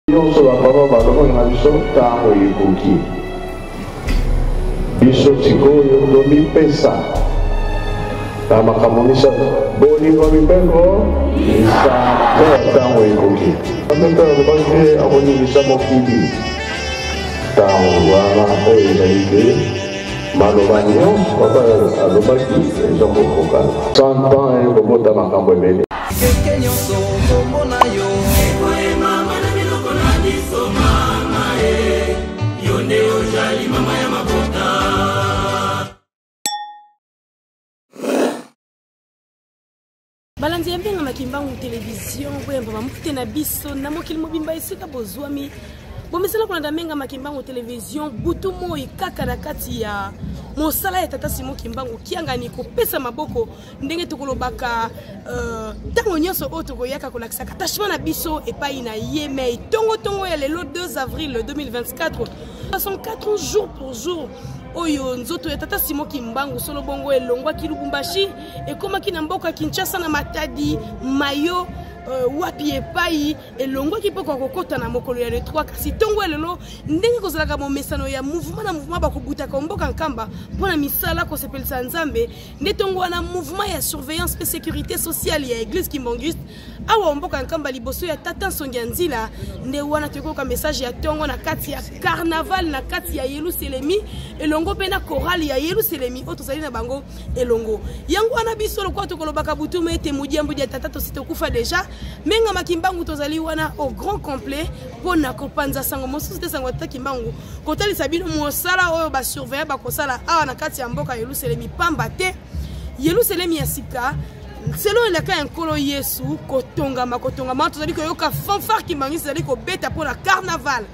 nyonso bapapa balobanga biso ntango ekoki biso sikoyo tomipesa na makambo misato bolingo mibeko isa ntango ekoki ameka alobaki te akoningisa mokili ntango wana oyo ezali te maloba nyonso papa alobaki eza kokokana 100 ans ekobota makambo ebele keke nyonso komona yo ekoyemama na biloko na biso mama yo nde ozali mama ya mabota. Balandi yambenga makimbangu television boyamba bamukute na biso na mokili mobimba esika bozwami bomesela kolanda menga makimbangu television butu moi kaka na kati ya mosala ya tata Simon Kimbangu kiangani kopesa maboko ndenge tokolobaka tango nyonso oyo tokoyaka kolakisa attachement na biso epai na yeme tongo ya lelo 2 avril 2024 64 jours pour jour oyo nzoto ya tata Simon Kimbangu solo bongo elongwaki Lubumbashi ekomaki na mboka Kinshasa na Matadi mayo wapi epai elongwaki mpo kokota na mokolo ya le 3 kasi tongo elelo ndenge kozalaka momesano ya mouvement na mouvement bakobutaka mboka nkamba mpona misala kosepelisa nzambe nde tongo wana mouvement ya surveillance pe sécurité sociale ya église kimbangiste awa mboka nkamba liboso ya tata Nsongi ya Nzila nde wana tokoka message ya tongo na kati ya carnaval na kati ya Yerusalemi elongo pe na chorale ya Yerusalemi oyo tozali na bango elongo yango wana biso lokwa tokolobaka butume ete mudiambu ya tata tositokufa deja menga makimbangu tozali wana au grand complet pona kopanza sango mosusu te sango tata Kimbangu kotalisa bino mosala oyo ba surveiller ba kosala awa na kati ya mboka Yerusalemi pamba te Yerusalemi ya sika selon elaka ya nkolo Yesu kotongama tozali koyoka fanfare Kimbangisi ezali kobeta pona carnaval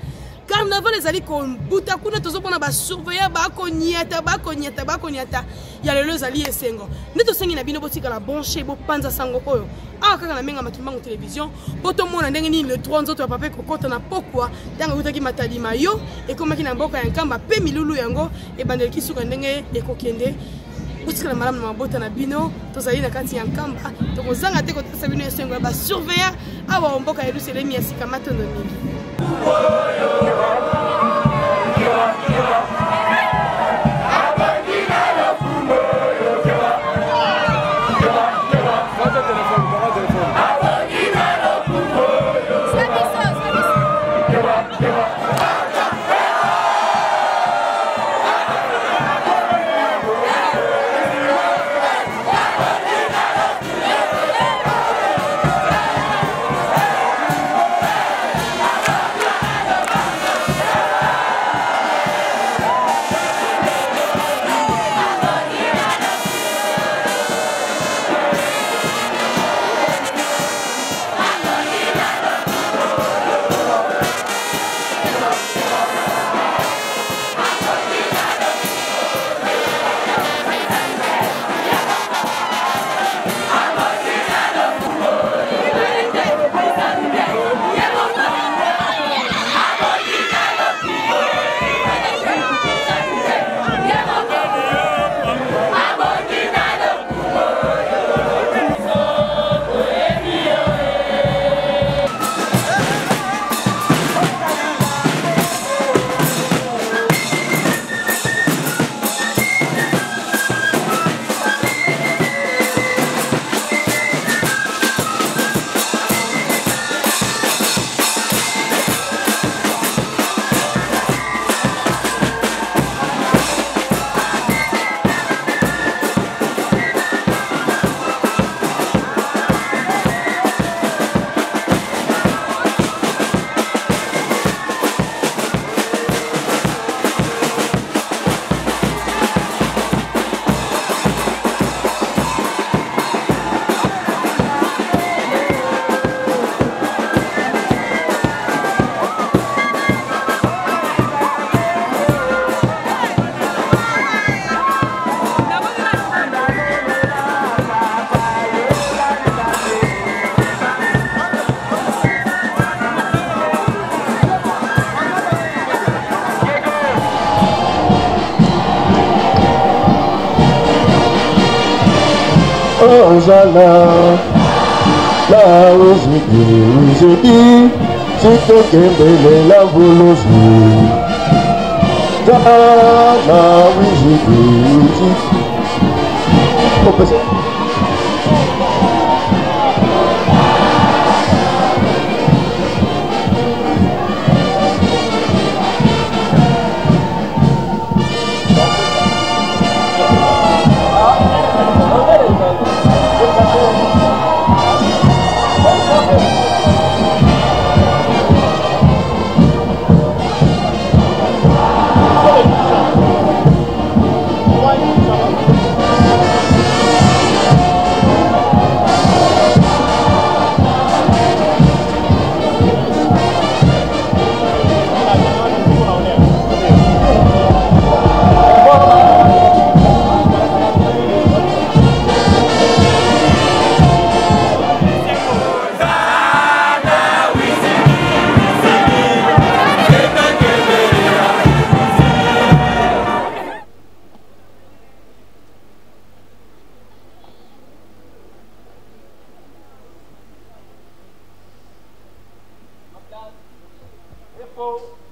ezali kobuta kuna tozopona ba surveiller bakonyata ya lelo ezali esengo nde tosengi na bino botikala bonche bopanza sango oyo awa kaka na menga makimbangu television botomona ndenge nini le 3 nzoto ya papa kokota na pokwa ntango utaki Matadi mayo ekomaki na mboka ya nkamba pe milulu yango ebandeleki suka ndenge ekokende botikala malamu na mabota na bino tozali na kati ya nkamba tokozanga te kotasa bino esengo ya ba surveiller awa mboka ya Yerusalemi ya sika matondo mingi. Ozala la ozidi Tito Kembele la Volosi Tana Wiziki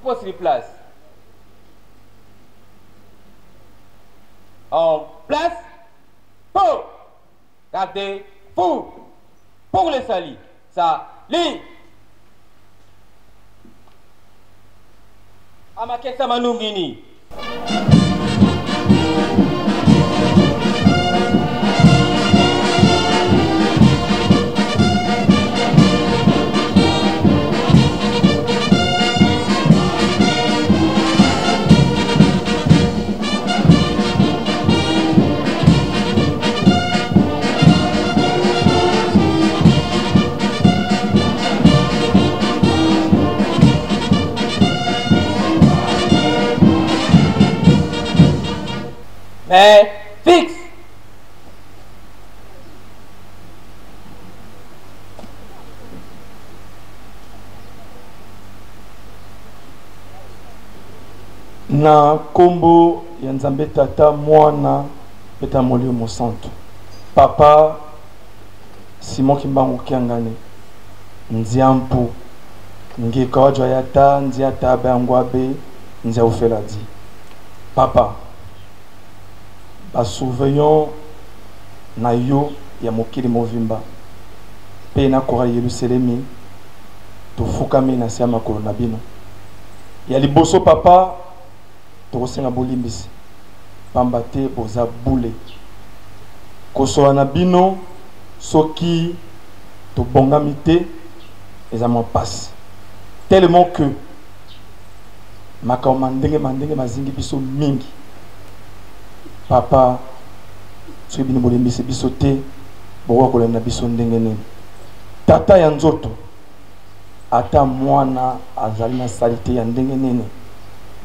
Pose les places. En place. Pour. Gardez. Pour les salis. Ça. Lit. Amakesa Manungini. Fixe. Na kombo ya Nzambe tata mwana peta molio mosantu papa Simon Kimbangu Kiangane nziampu ngika wajwa yata nziata bangwabe nzia ufeladi papa surveillant na yo ya mokili movimba pe na kora Yerusalemi to fukami na siama ko na bino ya liboso papa to senga bolimbisi pamba te boza bule kosola na bino soki to bongami te ezama passe tellement que makao mandenge mazingi biso mingi papa soki bino bolimbisi biso te bokoka kolanda biso ndenge nini tata ya nzoto ata mwana azali na salite ya ndenge nini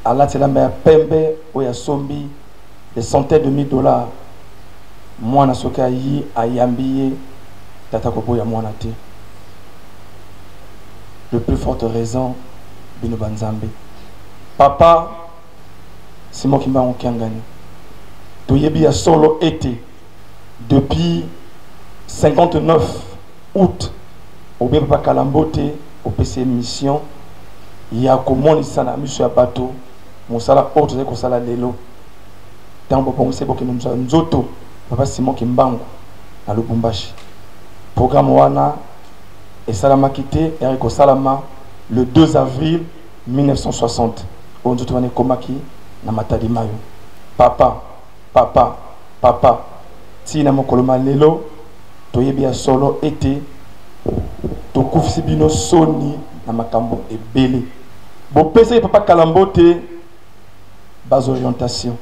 alati elamba ya pembe oyo asombi des centaines de mille dollars mwana soki ayi ayambi ye tata koboya mwana te le plus forte raison bino banzambe papa Simon Kimbangu Kiangani toyebi ya solo été depuis 59 août au bien papa Kalambote au PC mission ya komonisa na miso ya bato mosala autre ko sala lelo tango pongse bokino nzoto papa Simon Kimbangu na Lubumbashi programme wana et salamaki te eriko salama le 2 avril 1960 au nzoto wana komaki na Matadi Mayo papa tina mokoloma lelo toyebi ya solo ete tokufisi bino soni na makambo ebele bopesa papa Kalambote base orientation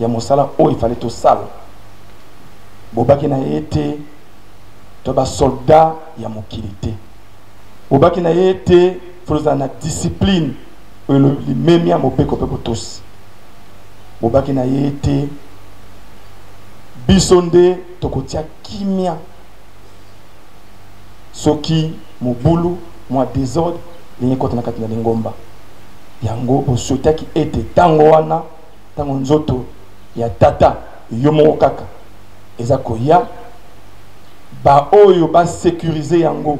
ya mosala o il fallait to sala bobaki na ete to ba soldat ya mokilité bobaki na ete foza na discipline le même ya mopeko pe tous bobaki na ete bisonde tokotia kimia soki mobulu mwa désordre linye kota na kati na lingomba yango bosotaki ete tango wana tango nzoto ya tata yo moko kaka eza koya ba oyo ba sécuriser yango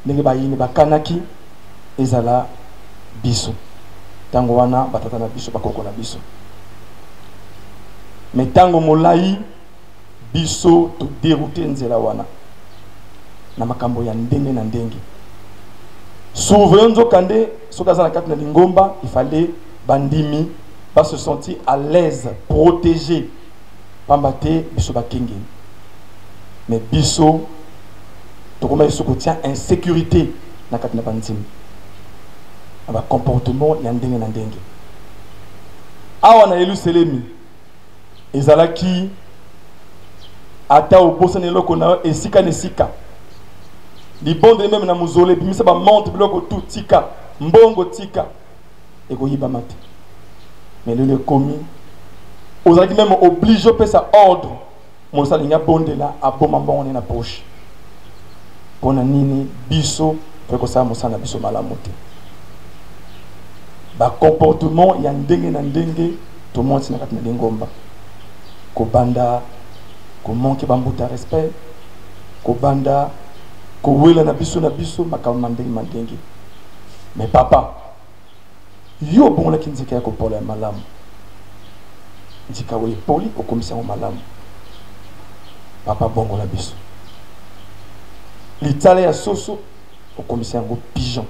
ndenge bayini bakanaki ezala biso tango wana batata na biso bakoko na biso mais tango molai biso to dérouter nzela wana na makambo ya ndenge na ndenge souverain nzokande soki aza na kati na lingomba il fallait bandimi ba se sentir à l'aise protégé pamba te biso bakengeli mais biso tokoma biso kotia insécurité na kati na bandimi aba comportement ya ndenge na ndenge awa na Yelusalemi ezalaki ata obosana eloko na esika na esika libonde même na muzole bimisa ba monte biloko tout tika mbongo tika ekoyiba mate mais le commis ozalaki même obligé pe sa ordre mosala nya bonde la aboma mbongo na poche pona nini biso peko sa mosala biso malamu te ba comportement ya ndenge na ndenge to monti na kati na lingomba ko banda ko manque bambuta respect ko banda ko wela na biso makama ndenge mais papa yo bon la kinzika ko pola malamu ndika we poli ko komisa mo malamu papa bongo la biso l'Italie ya soso ko komisa ngo pigeon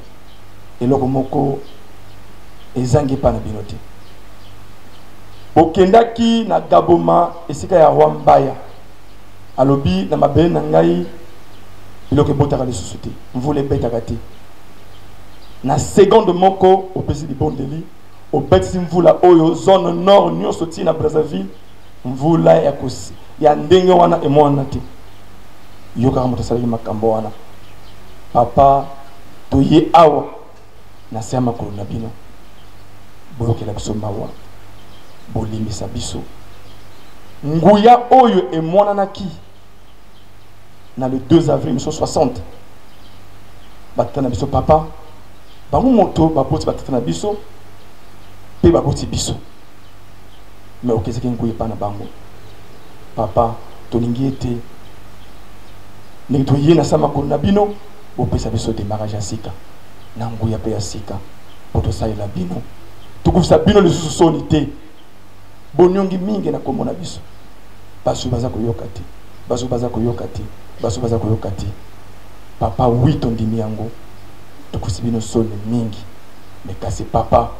eloko moko ezangi pa na binote okendaki na Gaboma esika ya Rwambaya alobi na mabele na ngai biloko botaka le société mvule betaka te na seconde moko opesi libondeli obetisi mvula oyo zone nord nyonso ti na Brazzaville mvula ya kosi ya ndenge wana emwana te yokaka moto asalaki makambo wana papa toye awa na se ya makolo na bino bolokela biso mawa bolimbisa biso nguya oyo emonanaki na le 2 avril 1960 batata na biso papa bango moto baboti batata na biso pe baboti biso mais okezaki nguya pa na bango papa tolingi ete ndenge toye na sa makolo na bino bopesa biso démarrage ya sika na nguya pe ya sika po tosalela bino tokufisa bino lisusu soni te bonyongi mingi na kombo na biso baso baza koyoka te baso baza koyoka te baso baza koyoka te papa oui tondimi yango tokufisa bino soni mingi mais kasi papa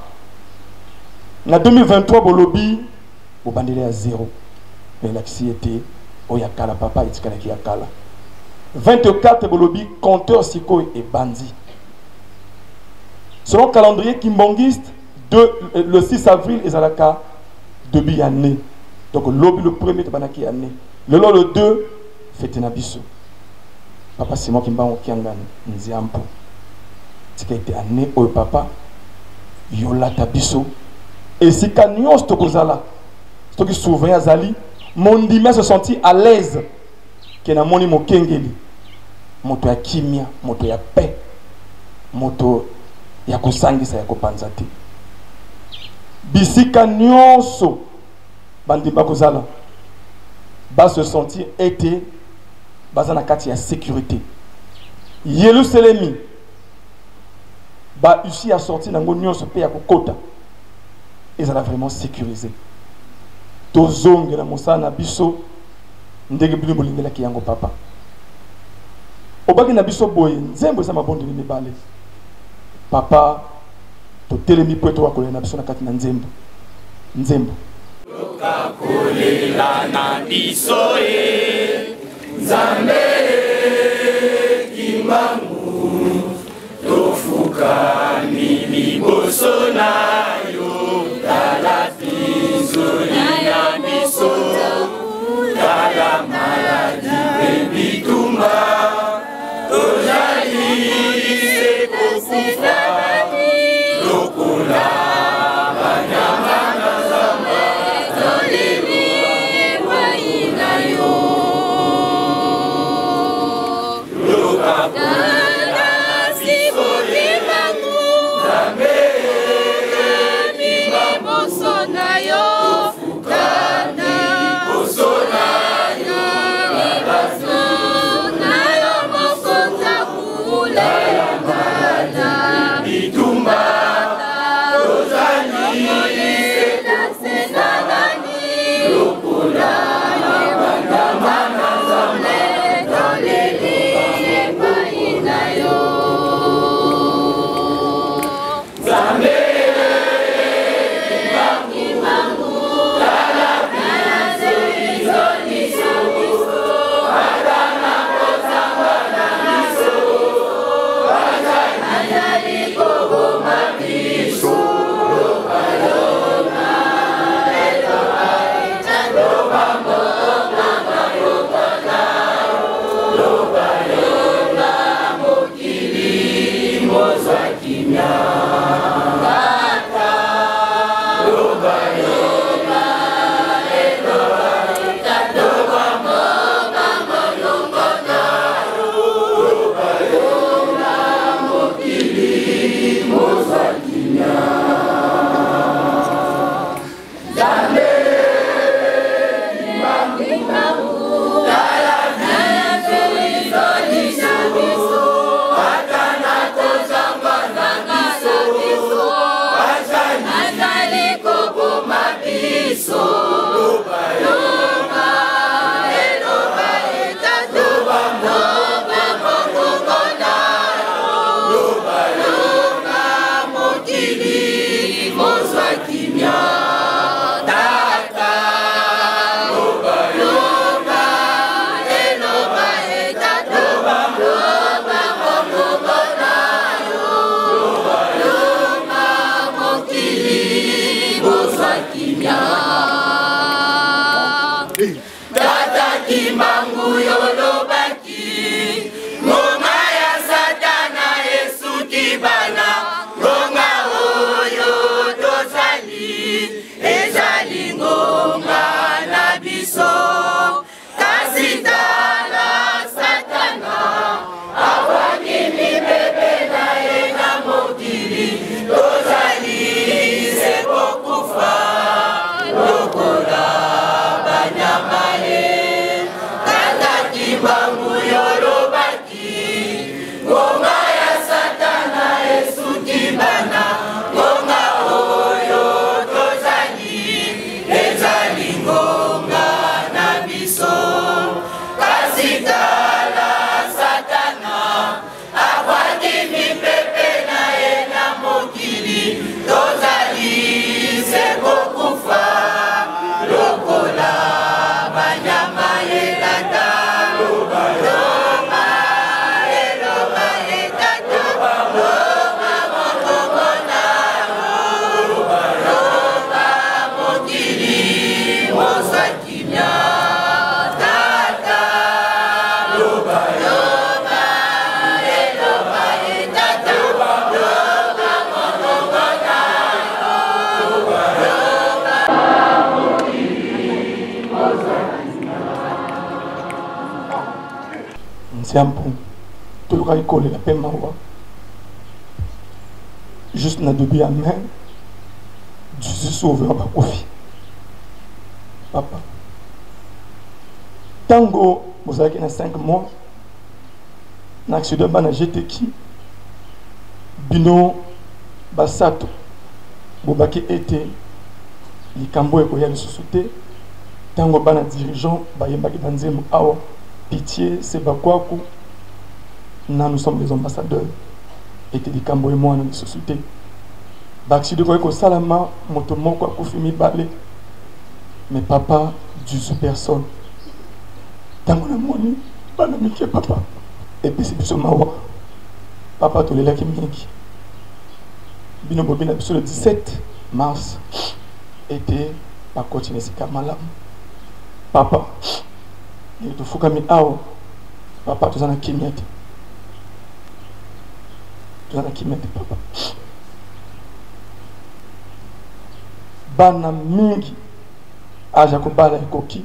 na 2023 bolobi bobandeli ya 0 mais lakisi ete oya kala papa etikalaki ya kala 24 bolobi compteur sikoyo ebandi selon calendrier kimbongiste le 6 avril ezalaka début année donc lobby le premier tabanaki année le 2 fête na biso papa c'est moi qui mbango kiangana nziampo tika été année oyo papa yolata biso esika nyonso tokozala soki souverain azali mondimi se sentir à l'aise ke na moni mokengeli moto ya kimia moto ya paix moto ya kosangisa ya kopanza te bisika nyonso bandimba kozala ba se sentir été baza na kati ya sécurité Yelusalemi ba ici a sorti nango nyonso pe ya kokota ezala vraiment sécurisé tozonge na mosala na biso ndenge bino bolingelaki yango papa obaki na biso boye nzembo eza mabondeli mibale papa totelemi po tokolela na biso na kati na nzembo tokakolela na biso ye nzambe kimbangu tofukami liboso na yo tala pizoli na biso tala maladi pe bitumba tozali kokufa lokola banyama na zamba tolemi epai na yo lokakona sibolimbangu nzambe liboso na yo fukana liboso na yo liboso na yo mokonza kule Tout le monde collé la paix juste na début à main du sauveur pas profit papa tango vous avez qu'il y a 5 mois n'accident bana j'étais qui bino basato bobaki était les cambo et koya le société tango bana dirigeant bayembaki banzemo awa pitié c'est bakwaku nous sommes les ambassadeurs et des cambo et moi dans la société baksi de ko salama moto moko akufimi balé mais papa du sous personne tango na moni bana mike papa et puis c'est biso mawa papa to lela ki mingi bino bobina biso le 17 mars était pas continuer ce kamalam papa il te fukami awo papa to zana kimete papa bana mingi aja kobala ekoki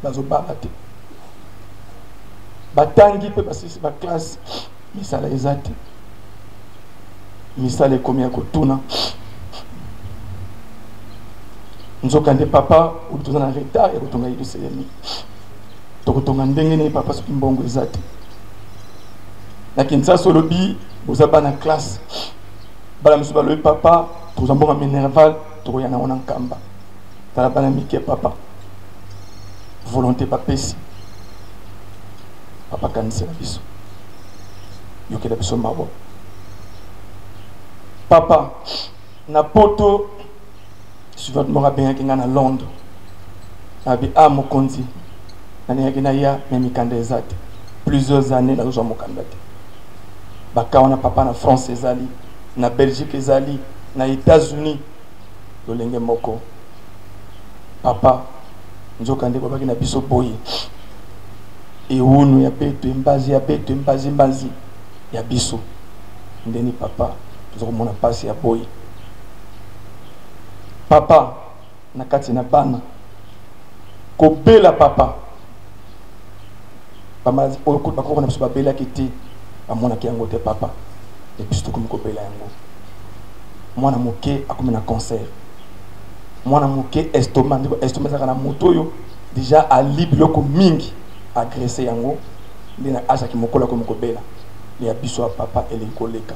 bazobala te batangi pe basisi ba classe misala ezate misala ekomi ya kotuna nzokande papa utoza na retard ya kotonga yido selemi tokotonga ndenge ne papa soki mbongo ezate na Kinshasa lobi boza bana classe bala musu balobi papa toza mbonga minerval tokoyana ona nkamba tala bana mike papa volonté papesi papa kanise na biso yokela biso mawa papa na poto suivant mora bien kinga na Londres abi a mokonzi na yaki na ya memikanda ezate plusieurs années na zo mokanda te bakawana papa na France ezali na Belgique ezali na États-Unis lolenge moko papa nzokande ko baki na biso boye eunu ya beto embazi ya beto embazi ya biso ndeni papa Nous avons passé à boy. Papa, na kati na bana. Kobela papa. Papa, okut bakoko na biso babela kiti. Amona ki yango te papa. Et puis tout comme kobela yango. Mwana moke akomi na cancer. Mwana moke estomac, estomac za kana motoyo déjà a liblo ko mingi agressé yango. Ndina acha ki mokola ko mokobela. Le abiso a papa et le koleka.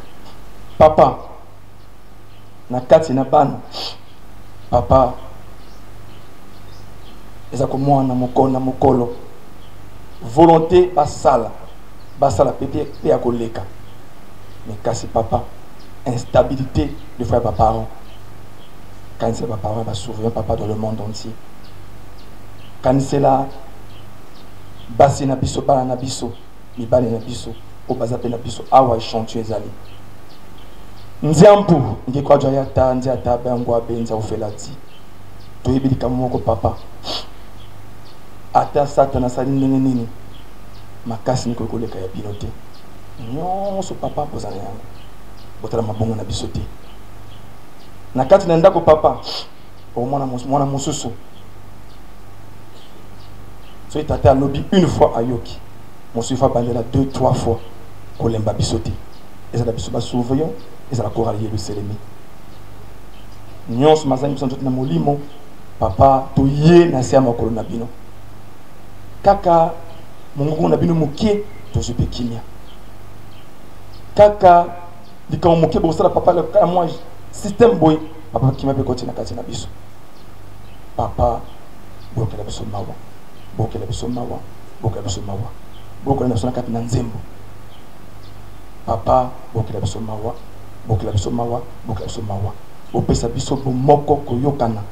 Papa na kati na bana. Papa ezako mwana mokona mokolo. Volonté basala pété pe ya koleka. Mais kasi papa instabilité de frère papa parents. Quand c'est papa parents va surveiller papa dans le monde entier. Quand c'est là basi na biso bala na biso mibale na biso o bazape na biso awa échantillon ezali. Nziampu ngekwa jwa yata nziata bango abenza ofelati. Toyebi likamoko papa. Ata satana sali nini makasi niko koleka ya binote. Nyonso papa pozana yango. Botala mabongo na biso te. Na kati na ndako papa o mwana mususu. So tata lobi une fois ayoki. Mosu fa bandela 2-3 fois kolemba biso te. Ezala biso ba surveillant, ezala koralier le selemi. Nyonso mazangi biso na molimo papa to ye na sia makolo na bino. Kaka mungu na bino mukie to jupe kimia. Kaka dika mukie bo sala papa le moi système boy papa kimia pe kotina kati na biso. Papa bokela biso mawa. Bokela biso mawa. Bokela biso mawa. Bokela biso na kati na nzembo. Papa bokela biso mawa. Bokela biso mawa. Bokela biso mawa. Opesa biso bomoko koyokana.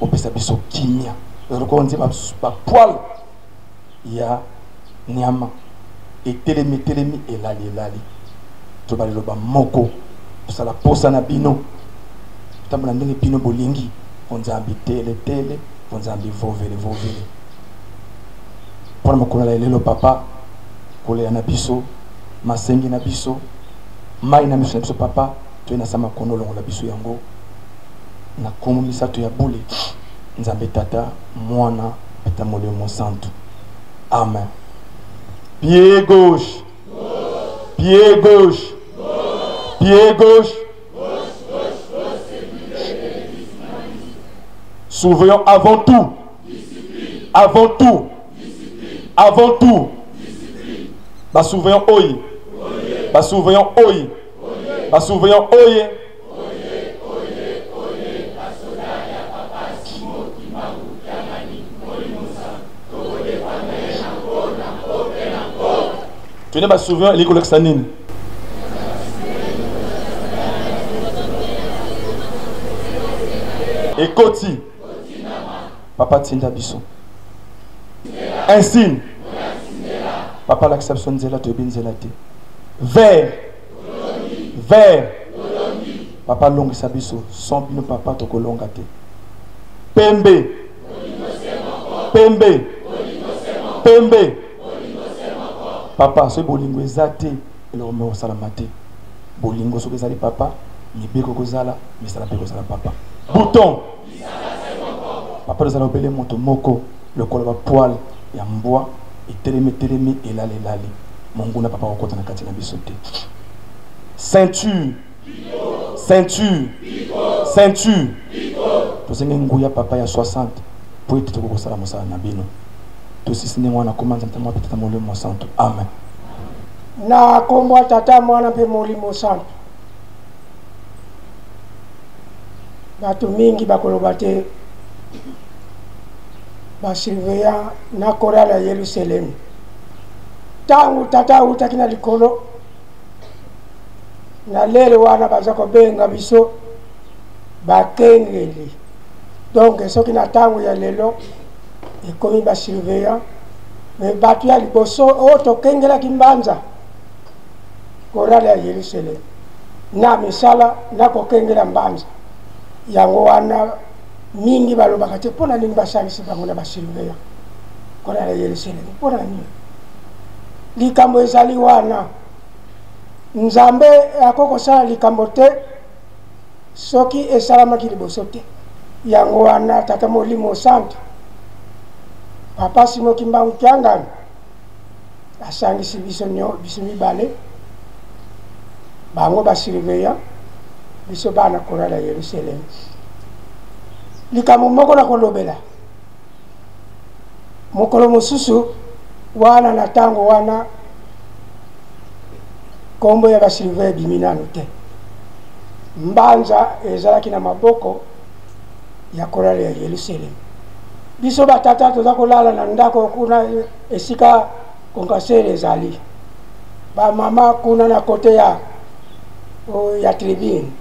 Opesa biso kimia. Zaloko nzemba ba poil ya nyama etelemi elali tobali loba moko tosala posa na bino tambola ndenge bino bolingi onzambi tele onzambi vovele pona makolo la lelo papa kolela na biso masengi na biso mai na biso papa toyena sama kono longo la biso yango na komo misato ya bule nzambe tata mwana ata molimo santo. Amen. Pied gauche. Pied gauche. Pied gauche. Surveillons avant tout. Avant tout. Avant tout. Bah surveillons oye. Bah surveillons oye. Bah surveillons oye. Tu n'es pas souverain, il est collectionnine. Et Koti. Papa Tinda Bisso. Insigne. Papa l'acception de Zela, tu es bien Zelate. Vert. Vert. Papa long Sabisso. Sans bino papa toko longate. Pembe. Pembe. Pembe. Papa, ce bolingo ezate, et le remet au salamate. Bolingo so kezali papa, ni beko kozala, mais ça la beko kozala papa. Bouton. Papa nous allons appeler moto moko, le col va poil, ya mboa, et telemi, et lali. Monguna papa okota na kati na bisote. Ceinture. Ceinture. Ceinture. Tozenge nguya papa ya 60, pour être toko kosala mosala na bino. Tosisi ne mwana komanda ntama petata molimo santo. Amen. Na komwa tata mwana pe molimo santo. Bato mingi bakoloba te basurveillant na korala ya Yerusalem. Tangu tata utakina likolo na lelo wana bazako benga biso bakengeli. Donc soki na tangu ya lelo et comme il va surveillant, mais battu à l'Iboso, auto kengela kimbanza, korale à Jérusalem. Na misala, na ko kengela mbanza. Yango wana mingi balobaka te pona ningi basalisi bango na basurveillant. Korale à Jérusalem. Pona nini? Likambo ezali wana. nzambe akokosala likambo te soki esalamaki liboso te. Yango wana tata Molimo Santo papa Simon Kimbangu Kiangani asangisi biso mibale bango basurveillant biso bana korala Yerusalem. Likambo moko na kolobela mokolo mosusu wana na tango wana kombo ya basurveillant biminano te. Mbanza ezalaki na maboko ya korala ya Yerusalem. Biso batata toza kolala na ndako kuna esika konkasere ezali. Ba mama kuna na kote ya tribune.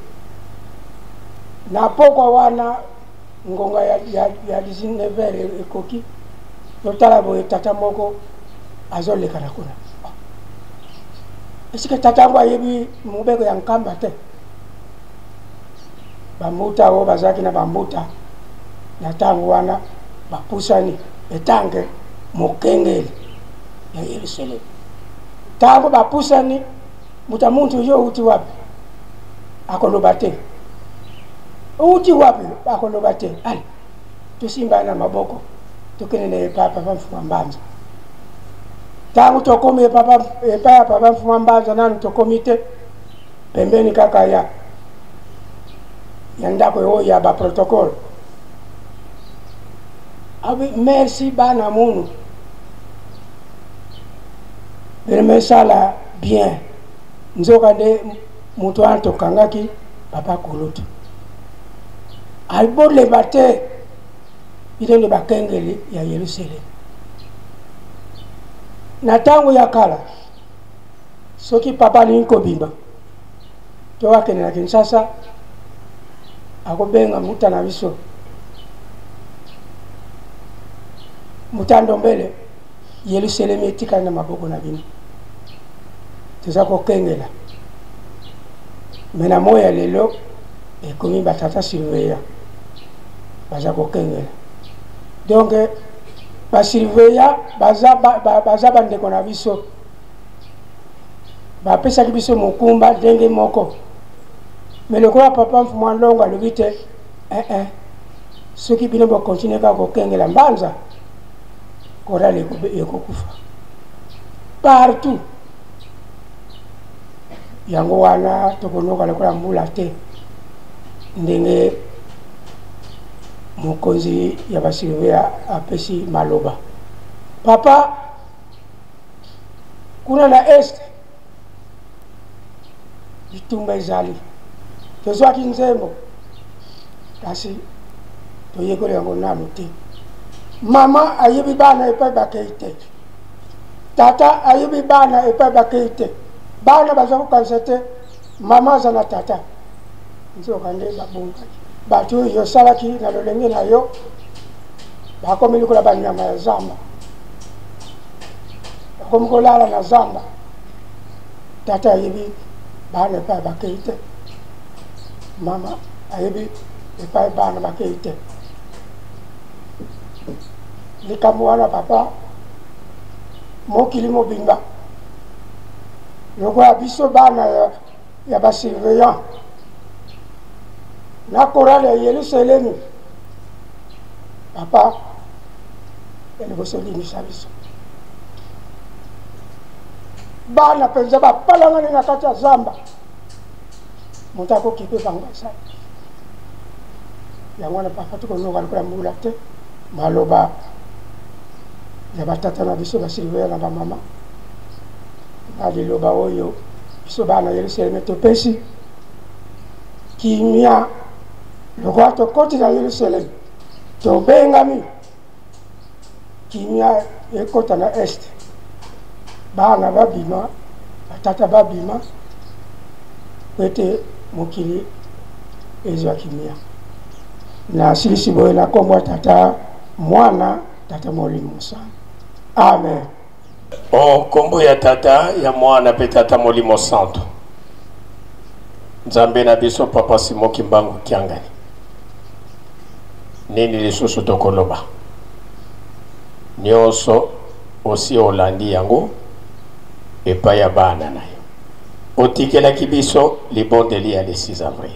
Na pokwa wana ngonga ya 19 ekoki totala boye tata moko azoleka na kuna. Esika tata ngo ayebi mubeko ya nkamba te. Bamuta o bazaki na bamuta na tango wana bapusani etange mokengeli ya Yerusalem. Tango bapusani muta muntu yo uti wapi akoloba te. Uti wapi akoloba te. Ali tusimba na maboko tukene papa mfuma Mbanza. Tango tokome papa mfuma Mbanza nanu tokomite pembeni kaka ya ndako yo ya ba protocole. Abi merci bana munu. Remesala bien. Nzoka de mutu anto kangaki papa kulutu. Albo le bate ile le bakengeli ya Yerusalem. Na tango ya kala soki papa linko bimba. To wakene na Kinshasa akobenga muta na biso mutando mbele Yerusalem etika na maboko na bino tuza kokengela mena moya lelo ekomi batata surveillant baza kokengela donc ba surveillant baza bandeko na biso bapesaki biso mokumba ndenge moko. Mais le quoi papa mfuma longa lobite ceux qui bino ba continuer ka kokengela Mbanza korale ekokufa partout yango wana tokonoka lokola mbula te ndenge mokonzi ya basurveillant apesi maloba. Papa kuna na est bitumba ezali tozwaki nzembo kasi toyekole yango nanu te. Mama ayebi bana epai bakei te, tata ayebi bana epai bakei te. Bana baza kokanisa te mama aza na tata nzoka nde babungaki bato oyo osalaki na lolenge na yo bakomi likola banyama ya zamba, bakomi kolala na zamba. Tata ayebi bana epai bakei te, mama ayebi epai bana bakei te. Likambo wana papa mokili mobimba lokola biso bana ya basurveillant na korale ya Yerusalem. Papa eliboso limisa biso bana penza bapalangani na kati ya zamba moto akokipe bango asali yango wana papa tukonoka lokola mbula te maloba ya batata na biso basurveillant na bamama baliloba oyo biso bana Yerusalem topesi kimia lokola tokoti na Yerusalem tobengami kimia ekota na est bana babima batata babima kwete mokili ezwa kimia na silisi boye na kombo tata mwana tata Molimo Santo. Amen. O kombo ya tata ya mwana pe tata Molimo Santo. Nzambe na biso papa Simon Kimbangu Kiangani. Nini lisusu tokoloba. Nyonso osi olandi yango epai ya bana na yo. otikela kibiso libondeli ya le 6 avril.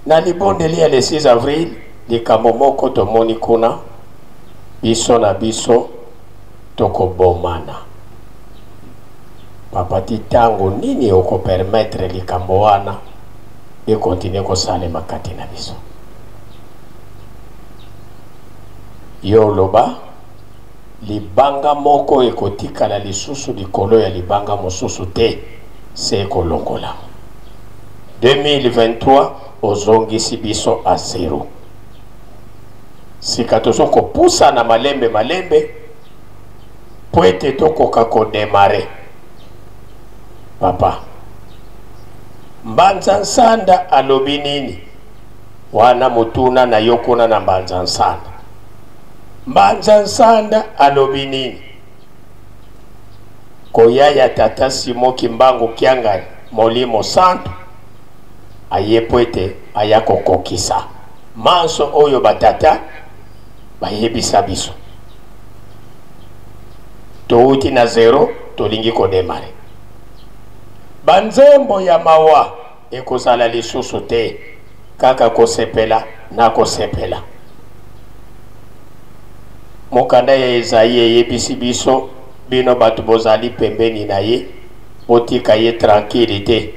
Na libondeli ya le 6 avril likambo moko tomoni kuna biso na biso tokobomana. Papa ti tango nini oko permettre likambo wana e continue ko salema kati na biso. Yo loba libanga moko ekotikala lisusu likolo ya libanga mosusu te se ekolongola. 2023 ozongisi biso a 0. Sika tozoko pusa na malembe po ete tokoka kodemare. Papa Mbanza Nsanda alobi nini wana mutuna na yokona na Mbanza Nsanda? Mbanza Nsanda alobi nini koyaya tata Simon Kimbangu Kiangani Molimo Santo ayepo ete ayako kokisa manso oyo batata bayebisa biso touti na 0 tolingi kodemare. Banzembo ya mawa ekozala lisusu te kaka kosepela na kosepela. Mokanda ya Ezaïe eyebisi biso bino batu bozali pembeni na ye botika ye tranquille te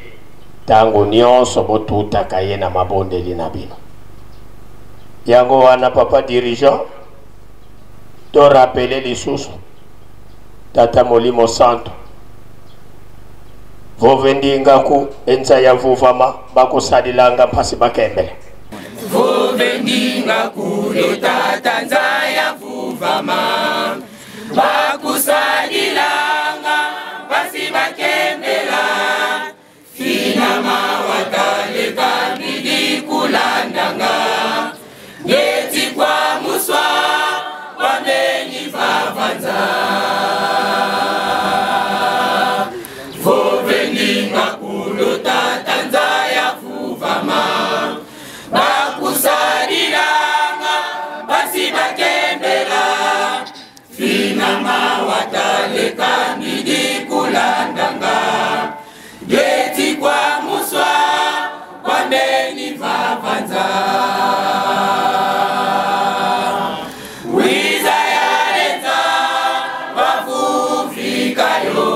tango nyonso botutaka ye na mabondeli na bino. Yango wana papa dirigeant to rappele lisusu tata Molimo Santo vovendingaku enza ya vuvama bakusalilanga mpasi bakembele. Vovendingaku lo tata nza ya vuvama bakusalilanga mpasi bakembela. Finama wataleka bidi kulandanga ngeti kwa muswa wameni vavanza. Wataleka midi kulandanga geti kwa muswa wameni vavanza. Wiza ya leza wafufikayo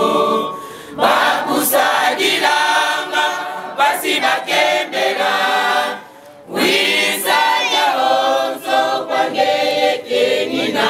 bakusadilanga basi bakembela. Wiza ya onzo kwangeye kenina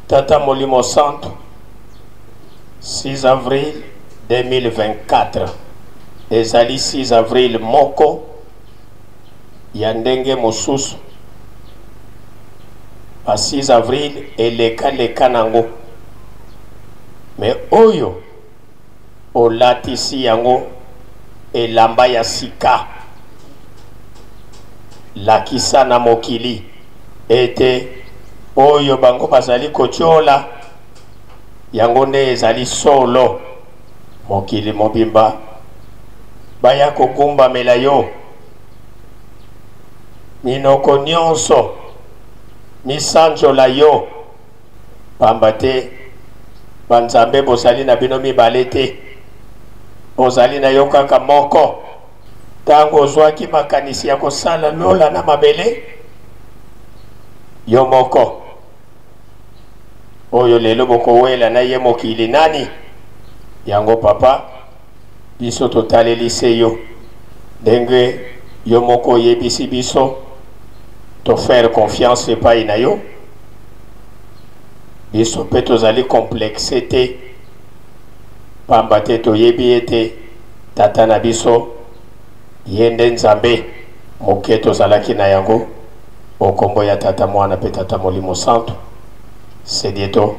Tata Molimo Santo 6 avril 2024 ezali 6 avril moko ya ndenge mosusu pa 6 avril eleka nango me oyo olatisi yango elamba ya sika lakisa na mokili ete oyo bango bazali kotiola yango nde ezali solo mokili mobimba baya kogumbamela yo minoko nyonso misanjola yo pamba te banzambe bozali na bino mibale te ozali na yo kaka moko. Tango ozwaki makanisi ya kosala lola na mabele yo moko oyo lelo bokowela na ye mokili nani yango papa biso totalelise yo ndenge yo moko yebisi biso to faire confiance epa ina yo biso mpe tozali complexe te pamba te toyebi ete tata na biso ye nde nzambe moke tozalaki na yango okombo ya tata mwana mpe tata molimo santo sedieto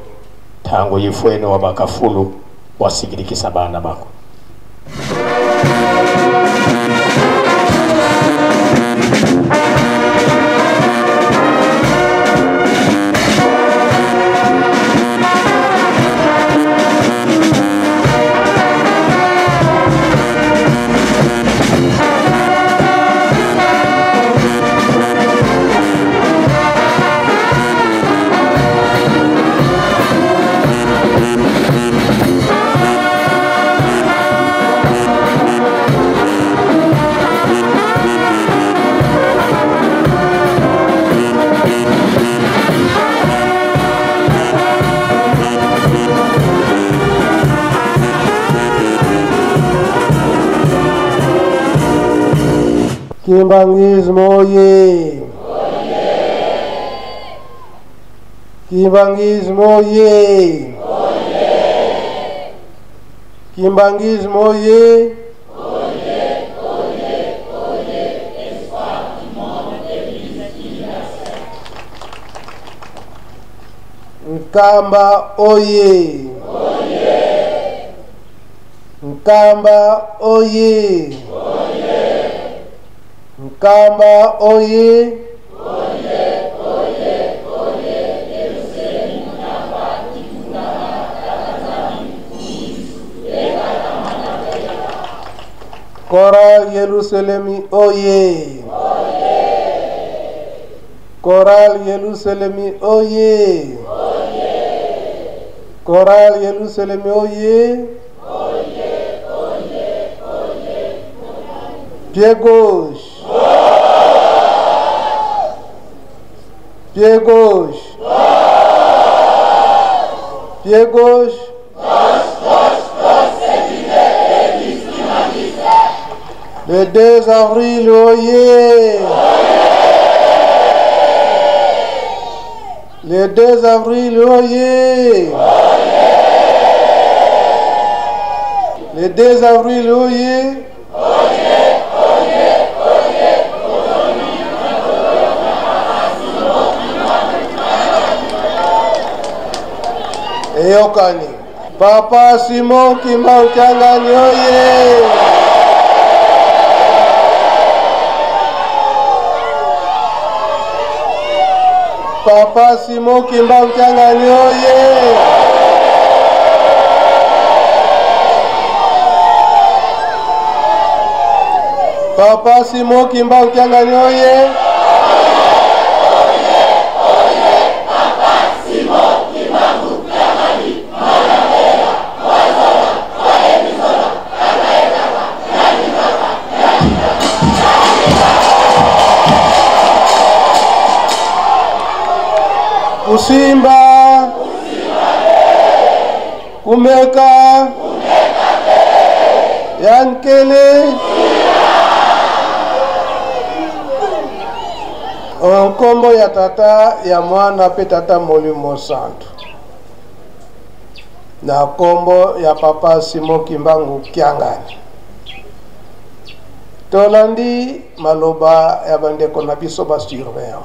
ntango yifu ene wa bakafulu wasikilikisa bana bako. Kimbangismo oye! Kimbangismo oye! Kimbangismo oye! Nkamba oye! Nkamba oye! Nkamba oye! Choral Yerusalemi oye! Choral Yerusalemi oye! Choral Yerusalemi oye! Pied gauche! Pied gauche! Pied gauche! Le 2 avril, oyez! Le 2 avril, oyez! Le 2 avril, oyez! Eyokani. Papa Simon Kimbangu Kyangani oye! Papa Simon Kimbangu Kyangani oye! Papa Simon Kimbangu Kyangani oye! Kusimba, kumeka, yankele, nkombo ya tata ya mwana pe tata molimo santo na nkombo ya papa Simon Kimbangu Kyangani tolandi maloba ya bandeko na biso ba surveillant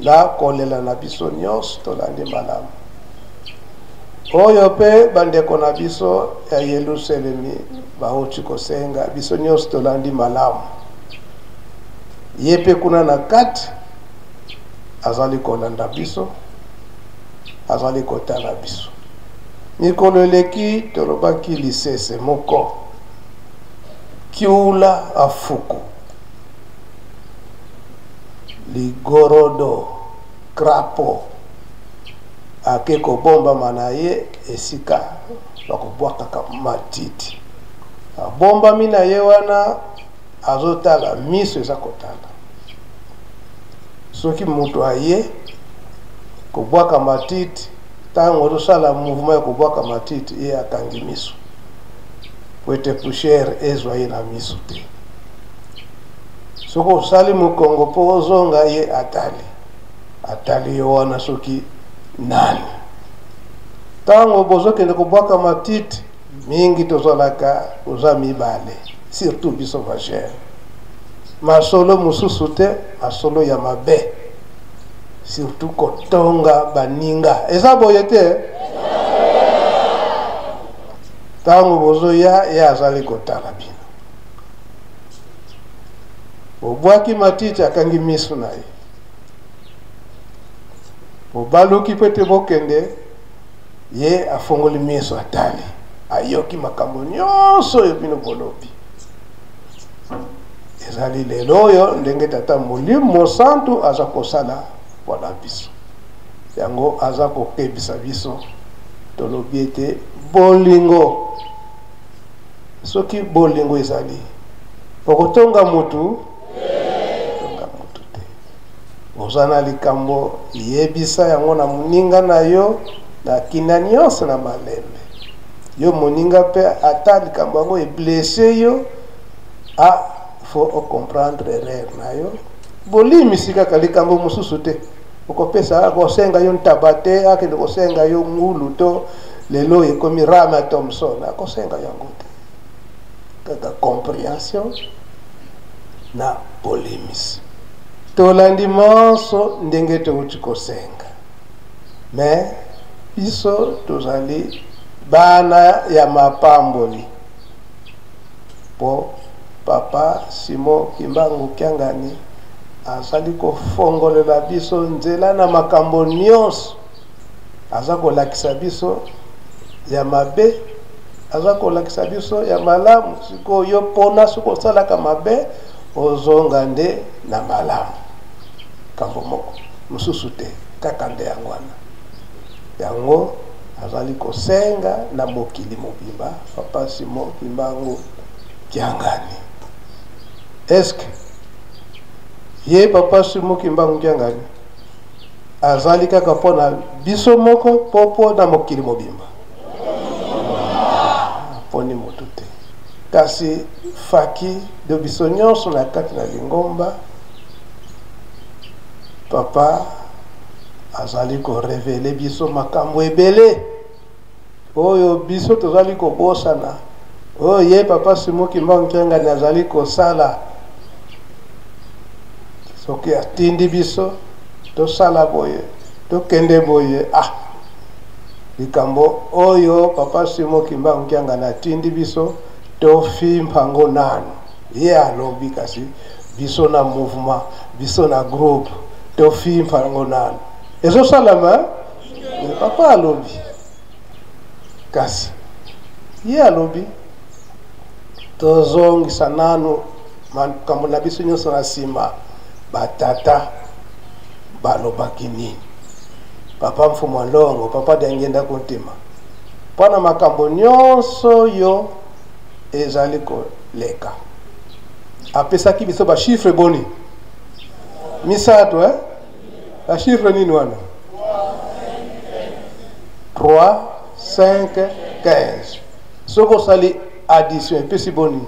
la kolela na biso nyonso tolandi malamu oyo pe bandeko na biso ya Yerusalemi bauti kosenga biso nyonso tolandi malamu yepe kuna na kati azali kolanda biso azali kotala biso mikolo eleki tolobaki lisese moko kiula afuku ligorodo krapo ake kobomba manaye esika bakobwakaka matiti abomba mina ye wana azotala miso eza kotala soki mutu aye kobwaka matiti ntango tozosala mouvement ya kobwaka matiti ye akangi miso po ete poussière ezwa ye na miso te soko osali mokongo mpo ozonga ye atali yo wana soki nani ntango bozokende kobwaka matiti mingi tozalaka oza mibale surtout biso vagere masolo mosusu te masolo ya mabe surtout kotonga baninga eza boye te ntango bozoya ye azali kotala bino obwaki matiti akangi miso na ye obaluki po ete bokende ye afongoli miso atali ayoki makambo nyonso oyo bino bolobi ezali lelo oyo ndenge tata molimo santu aza kosala mpona biso yango aza kokebisa biso tolobi ete bolingo soki bolingo ezali okotonga mutu te oza na likambo yebisa yango na moninga na yo na kina nyonso na malembe yo moninga mpe ata likambo yango eblesse yo faut comprendre erreur na yo bolimisi kaka likambo mosusu te okopesa kosenga yo ntaba te akende kosenga yo ngulu to lelo ekomi Rama Thompson akosenga yango te kaka compréhension na bolimisi tolandi monso ndenge touti kosenga mais biso tozali bana ya mapamboli po papa Simon Kimbangu Kiangani azali kofongolela biso nzela na makambo nyonso aza kolakisa biso ya mabe aza kolakisa biso ya malamu sikoyo pona soko osalaka mabe ozonga nde na malamu kambo moko mosusu te kaka nde yango wana yango azali kosenga na mokili mobimba papa Simon Kimbangu Kiangani. Est-ce que ye papa Simon Kimbangu Kiangani azali kaka mpona biso moko popo na mokili mobimba poni motu te kasi faki de biso nyonso na kati na lingomba papa azali korevele biso makambo ebele oyo biso tozali kobosana oyo ye papa Simon Kimbangu Kiangani azali kosala soki atindi biso tosala boye tokende boye likambo oyo papa Simon Kimbangu Kiangani atindi biso tofimpango nano ye alobi kasi biso na mouvement biso na groupe tofimpango nano ezosalama papa alobi kasi ye alobi tozongisa nano makambo na biso nyonso na nsima batata balobaki nini papa Mfumu Ndongo papa Diangenda Kontima mpona makambo nyonso yo ezali koleka apesaki biso bashifre boni misato bashifre nini wana 3 5 15 soko sali addition epesi boni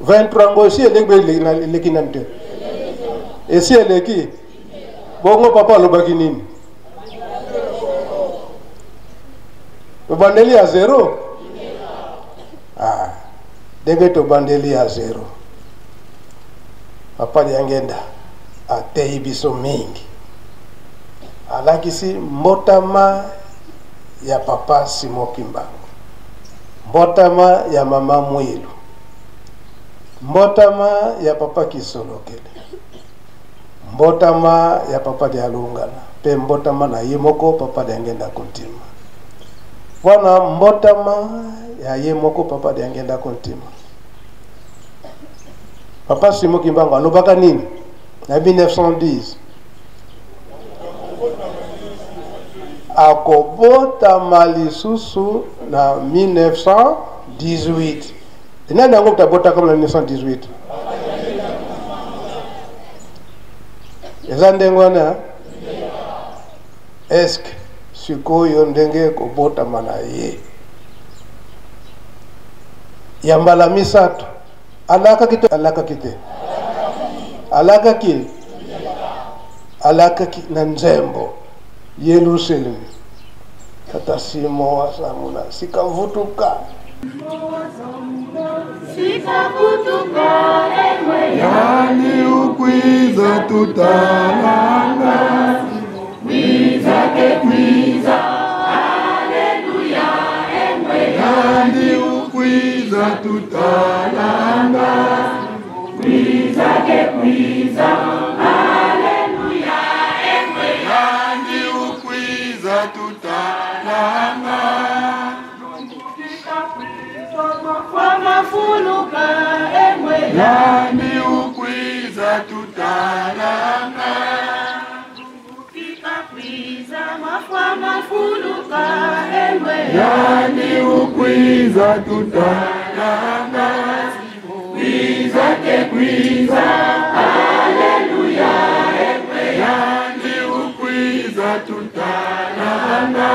23 ngo si eleki nani te esi eleki bongo papa alobaki nini tobandeli ya 0 ndenge tobandeli ya 0 papa Diangenda ateyi biso mingi alakisi mbotama ya papa Simon Kimbangu mbotama ya mama Mwilu mbotama ya papa Kisolokele mbotama ya papa Dialungana pe mbotama na ye moko papa Diangenda Kontima wana mbotama ya ye moko papa Diangenda Kontima papa Simon Kimbangu alobaka nini na 1910 akobotama lisusu na 1918 nani yango tabota kama na 1918 eza ndenge wana eske sikoyo ndenge kobotama na ye ya mbala misato alaka kite alaka kile alaka ki na nzembo Yerusalemu tata simo wasamuna sikavutuka yani ukwiza tutalanga kwiza haleluya emwe yani ukwiza tutalanga kwiza haleluya emwe yani ukwiza tutalanga kwa mafuluka emwe yani ukwiza tutalanga yani ukwiza tutalanga kwiza haleluya emwe yani ukwiza tutalanga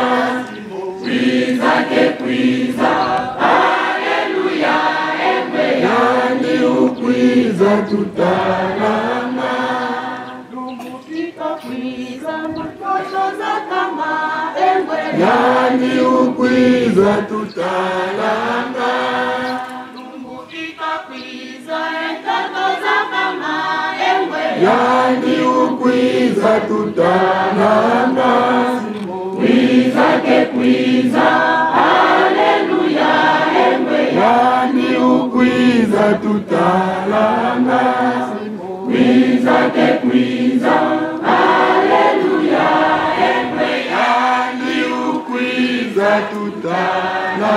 kwiza haleluya emwe yani ukwiza tutalanga yani ukwiza tutalanga yani ukwiza tutalanga kwiza haleluya emwe yani ukwiza tutalanga kwiza haleluya emwe yani ukwiza tutalanga.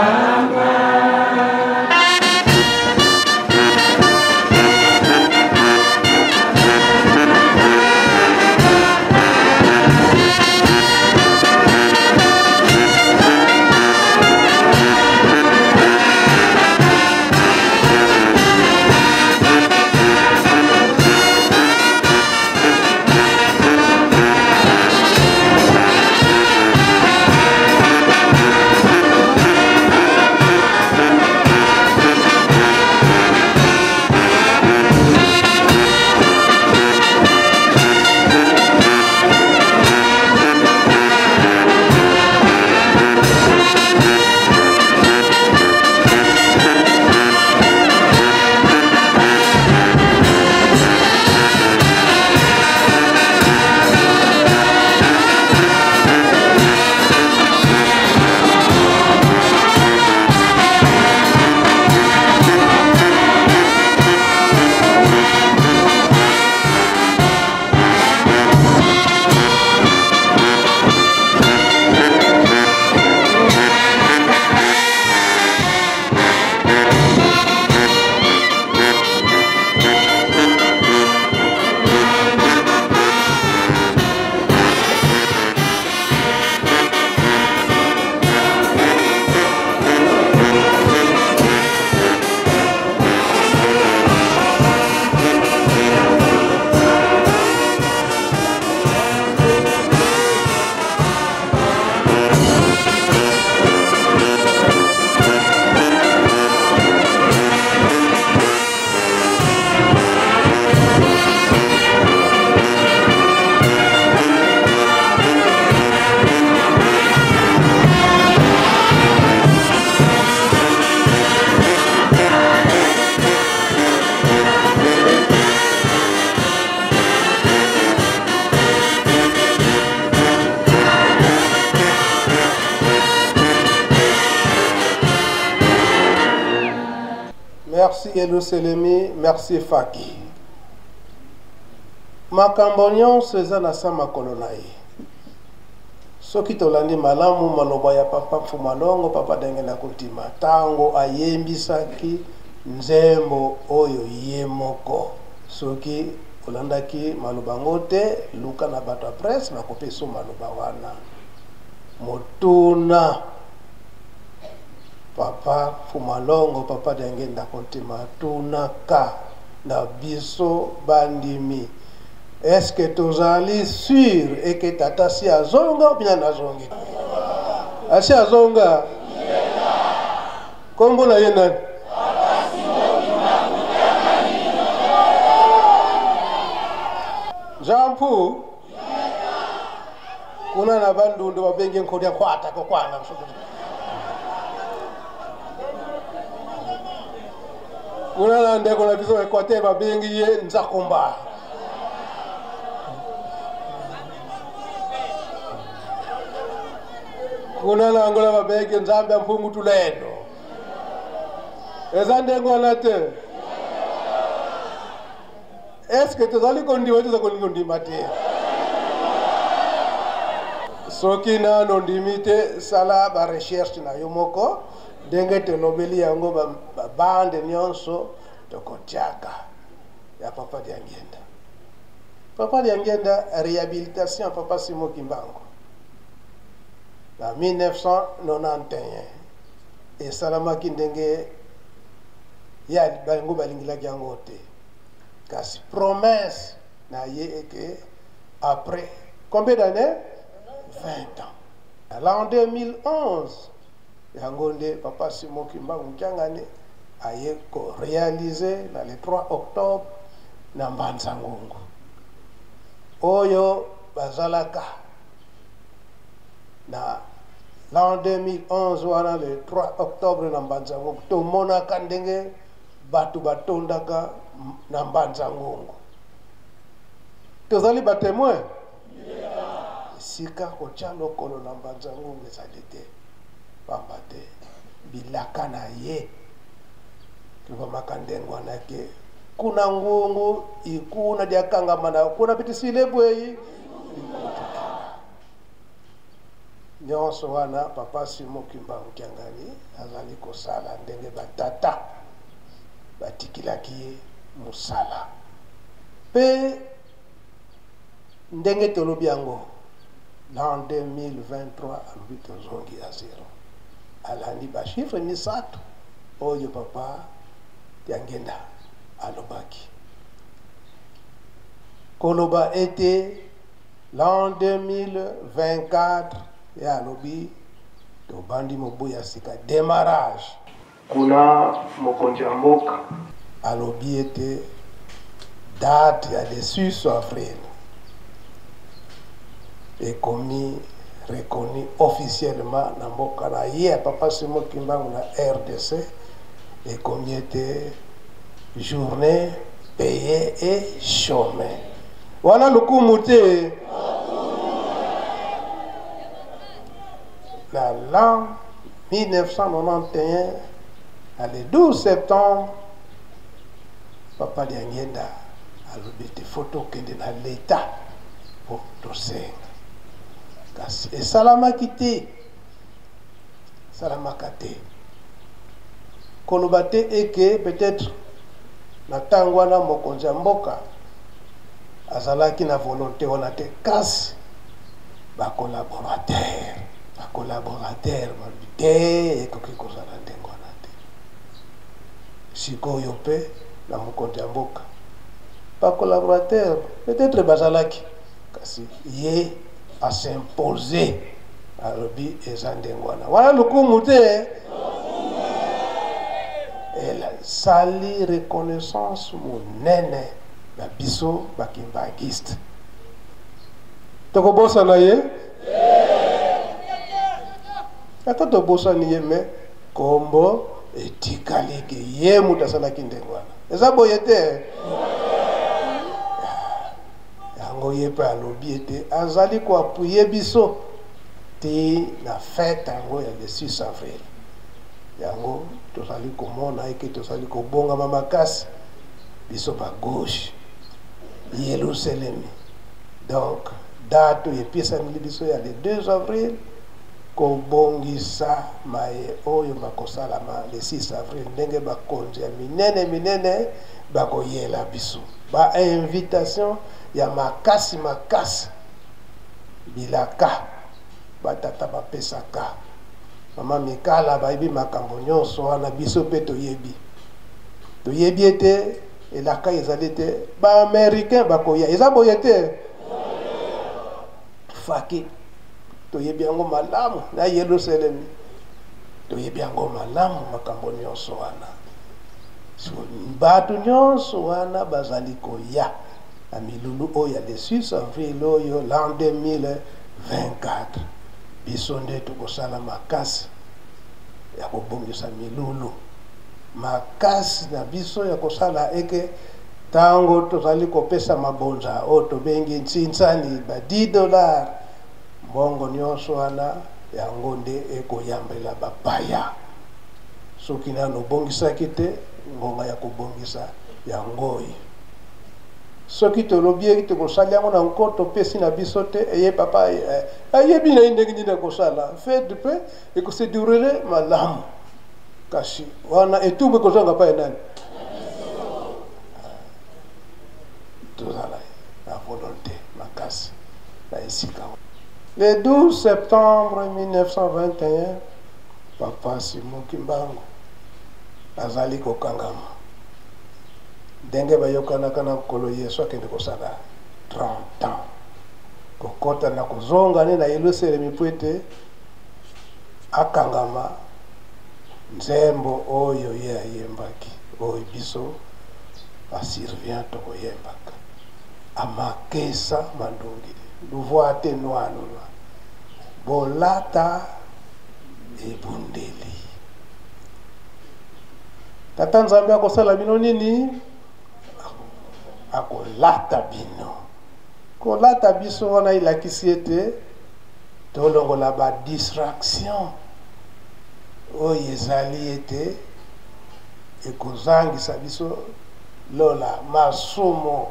Merci Yerusalemi, merci Faki. Makambo nyonso eza na sa makolo na ye. Soki tolandi malamu maloba ya papa Mfumalongo, papa Denge na Kotima, tango ayembisaki nzembo oyo ye moko. Soki olandaki maloba ngote, luka na bato ya presse bakopesa maloba wana. Motuna papa Mfumalongo, papa Denge na Kotima, tunaka na biso bandimi. Est-ce que tozali sûr et que tata si azonga ou bien nazongi? Asi azonga? Kombo na yena? Jean Pou kuna na bandundu babengi nkodia kwata ko kwana kuna na ndeko na biso Equateur babengi ye Nzakomba kuna na Angola babengi Nzambe Mpungu Tulendo ezandengo na te. Est-ce que tu as dit qu'on dit maté? Ce qui n'a non limité, ça la recherche na yomoko, dengue te lobeli yango ba bande nyonso to kotiaka ya Papa Diangenda. Papa Diangenda réhabilitation Papa Simo Kimbangu. En 1991 et Salama Kindenge ya bango balingila yango te. Kasi promesse na ye que après combien d'années 20 ans. L'an 2011 yangonde Papa Simo Kimbangu Kiangani a réalisé le 3 octobre na Mbanza Ngungu oyo bazalaka na l'an 2011 wana le 3 octobre na Mbanza Ngungu to mona kandenge batu batondaka na Mbanza Ngungu tozali ba témoin sika kotia lokolo na Mbanza Ngungu ezali te pamba te bilaka na ye tubamaka ndengo wana ke kuna Ngungu ikuna diakangamana kuna pitisile bweyi nyonso wana Papa Simo Kimbangu Kiangani azali kosala ndenge batata batikilaki musala pe ndenge tolobi yango l'an 2023 alobi tozongi ya zero alandi bashifre misato oyo Papa Diangenda alobaki koloba ete l'an 2024 ya alobi tobandi mobuya sika démarrage kuna mokonzi ya mboka alobi ete date ya le 6 avril ekomi reconnu officiellement na mboka na ye Papa Simo Kimbangu na RDC ekomi ete journée payée et chômée wana lukumu te na l'an 1991 le 12 septembre Papa Diangenda alobi te photo kende na l'état pour tosenga kasi esalamaki te salamaka te koloba te eke peut-être na ntango wana mokonzi ya mboka azalaki na volonté wana te kasi bakolaborateur balobi te ekoki kozala ndengo wana te sikoyo mpe na mokonzi ya mboka bakolaborateur peut-être bazalaki kasi ye a s'imposer alobi eza ndengo wana wana lukumu te sali reconnaissance monene na biso bakimbangiste tokobosana ye ata tobosani ye me kombo etikali ke ye mutu asalaki ndengo wana eza boye te yango ye mpe alobi ete azali koapuye biso te na fete yango ya le 6 avril yango tozali komona eke tozali kobongama makasi biso ba gauche Yerusalemi donc date epesamili biso ya le 2 avril kobongisa maye oyo bakosalama le 6 avril ndenge bakonzi ya minene bakoyela biso ba invitation ya makasi bilaka batata bapesaka mama Mikala bayebi makambo nyonso wana biso mpe toyebi ete elaka ezali te baaméricain bakoya eza boye te faki toyebi yango malamu na Yerusalemi toyebi yango malamu makambo nyonso wana so bato nyonso wana bazali koya à milulu oyo ya le 6 avril oyo l'an 2024 biso nde tokosala makasi ya kobongisa milulu makasi na biso ya kosala eke tango tozali kopesa mabonza oyo tobengi ntsintsani ba $10 mbongo nyonso wana yango nde ekoyambela bapaya soki nano obongisaki te ngonga ya kobongisa yango oyo soki tolobi eki tokosala yango na nko topesi na biso te eye papa ayebi na ye ndenge nini akosala fete mpe ekosedurele malamu kasi wana etumbu ekozanga pa enani tozala na volonté makasi na esika le 12 septembre 1921 papa Simon Kimbangu azali kokangama ndenge bayokanaka na nkolo Yesu akende kosala 30 ans kokota na kozonga ne na Yelusalemi po ete akangama nzembo oyo ye ayembaki oyo biso basurveillant tokoyembaka amakesa mandungi luvoa te nwanulwa bolata ebundeli tata nzambe akosala bino nini akolata bino kolata biso wana ilakisi ete tolongola ba distraction oyo ezali ete ekozangisa biso lola masumo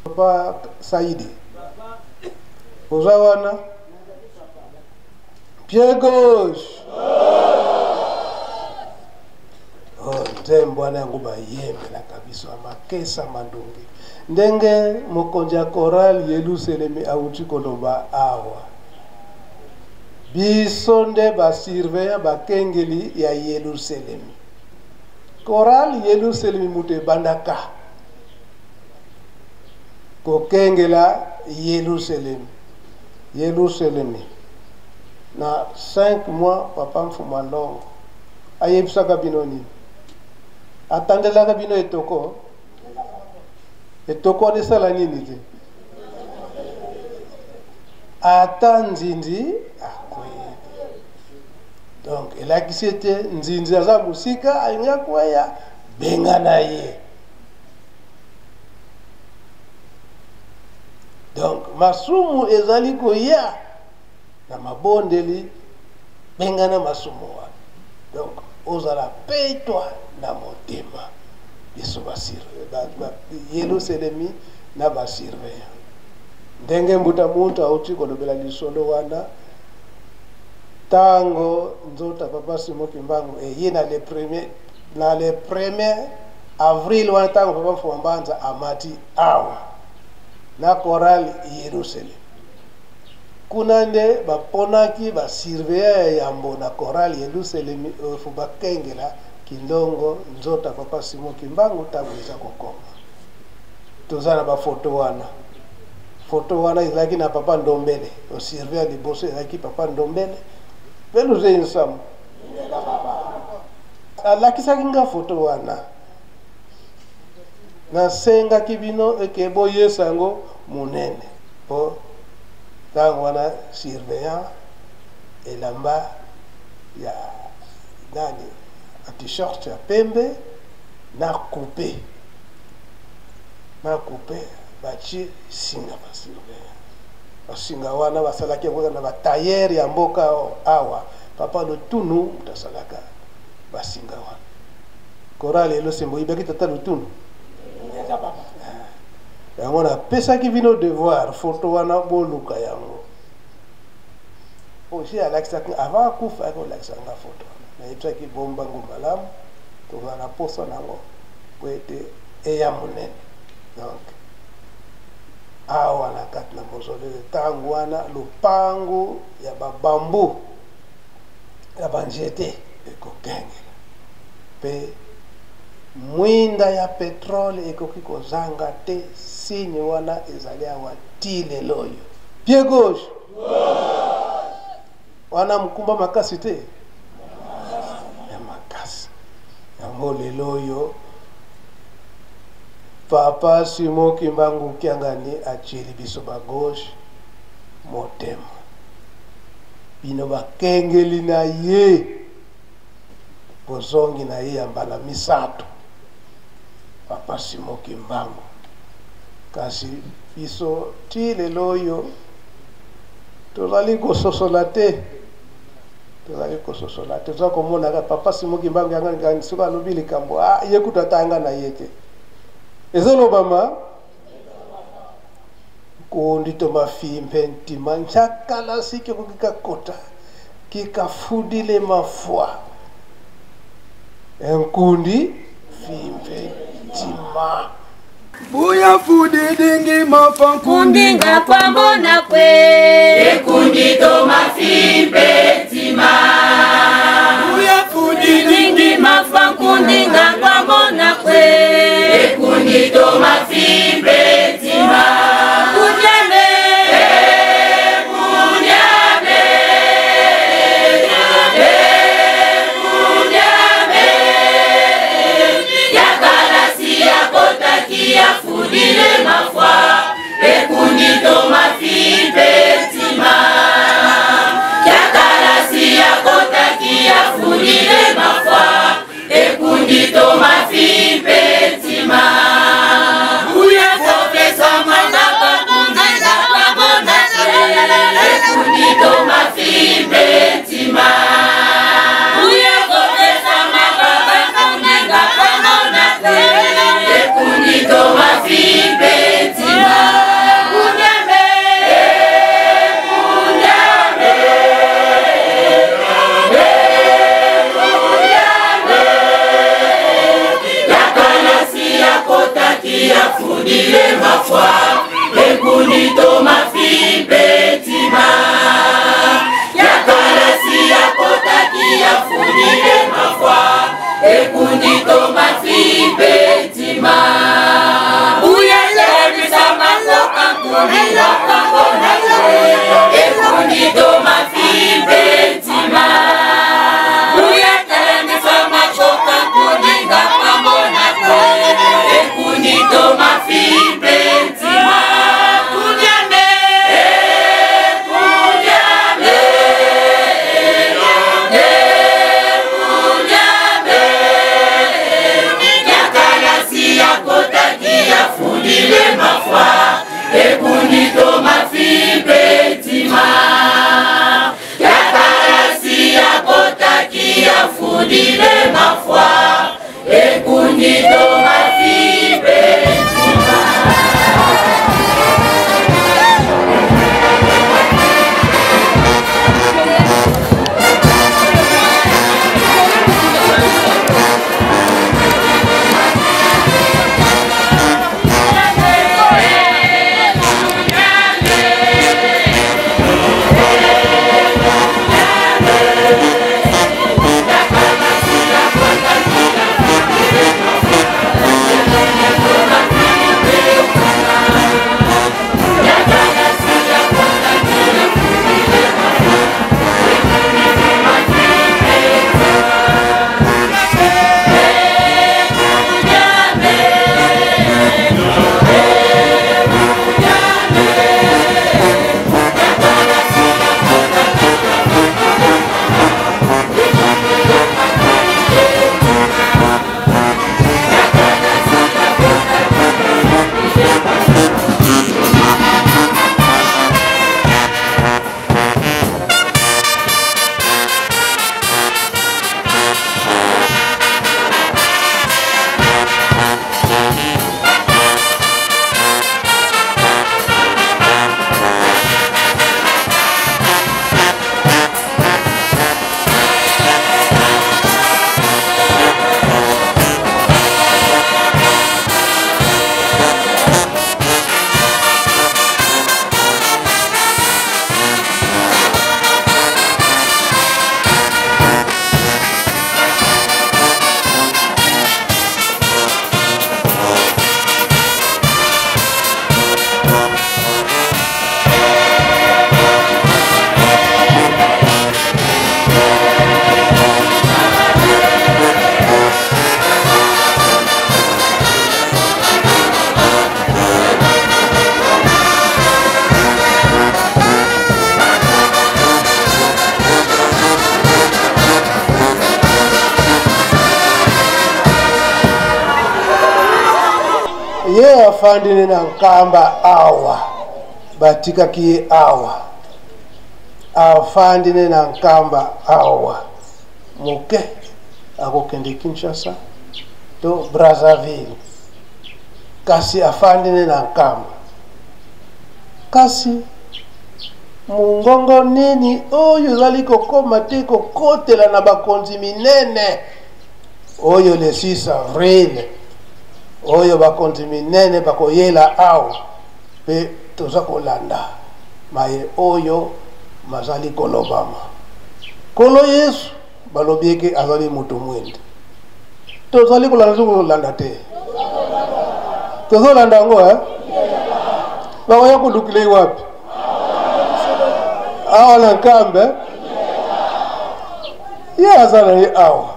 papa Saidi oza wana pied gauche nzembo wana yango bayembelaka biso amakesa mandungi ndenge mokonzi ya korali Yelusalemi auti koloba awa biso nde basurveillant bakengeli ya Yelusalemi korali Yelusalemi mutu ebandaka kokengela Yelusalemi na 5 mois papa Mfuma Ndongo ayebisaka bino nini atandelaka bino etoko nesala nini te ata nzinzi akweya donc elakisi ete nzinzi aza mosika alingi akweya benga na ye donc masumu ezali koya na mabondeli benga na masumu wana donc ozala petwa na motema biso Yelusalemi na basurveillant ndenge mbuta muntu auti kolobela lisolo wana tango nzota papa Simon Kimbangu ye na le 1er avril wana tango papa Mfumbanza amati awa na korali Yerusalem kuna nde baponaki basurveillant ya yambo na korali Yerusalem fu bakengela kindongo nzota papa Simon Kimbangu tango eza kokoma tozana bafoto wana foto wana ezalaki na papa Ndombele osurveillant liboso ezalaki papa Ndombele peluze insamu alakisaki nga foto wana nasengaki bino eke boyesa yango munene po tango wana surveillant elamba ya nani a t-shirt ya pembe na coupe bachi singa basurveillant basinga wana basalaki yango na batailleur ya mboka awa papa Lutunu mutasalaka basinga wana korali Yelusalemi ibaki tata Lutunu yango napesaki bino devoir foto wana boluka yango osi alakisaki avant akufa akolakisanga foto nayebisaki bombangu malamu toza na poso nango po ete eya monene donc awa na kati na mausolée tango wana lupango ya babambu ya banjete ekokengela mpe mwinda ya petrole ekoki kozanga te signe wana ezali awa ti lelo oyo pied gauche wana mukumba makasi te ya makasi yango lelo oyo Papa Simon Kimbangu Kiangani achili biso ba gauche motema. Bino bakengeli na ye bozongi na ye ambala misato. Papa Simon Kimbangu kasi biso ti lelo oyo tozali kososola te. Toza komona ka Papa Simon Kimbangu yanga soka alobi likambo ye kutatanga na ye te. Ezolobama kondi to mafimpe ntima nchakala sike kukikakota kikafudile mafua enkundi fimpe ntima buya fudi dingi mafan kundinga kwambona kwe ekundi to mafimpe ntima buya fudi dingi mafan kundinga kwambona kwe ekundi to mafimpe ntima Fudile mafua, ekundi to mafimpe ntima, yakarasi ya afandine na nkamba awa batika ki awa afandine na nkamba awa moke akokende Kinshasa to Brazzaville kasi afandine na nkamba kasi mungongo nini oyo zali kokoma te kokotela na bakonzi minene oyo le 6 avril oyo bakonzi minene bakoyela awa pe toza kolanda maye oyo mazali kolobama kolo Yesu balobi eke azali moto mwende tozali kolanda te tozolanda yango bakoya kudukile wapi awa na nkambe ye azala ye awa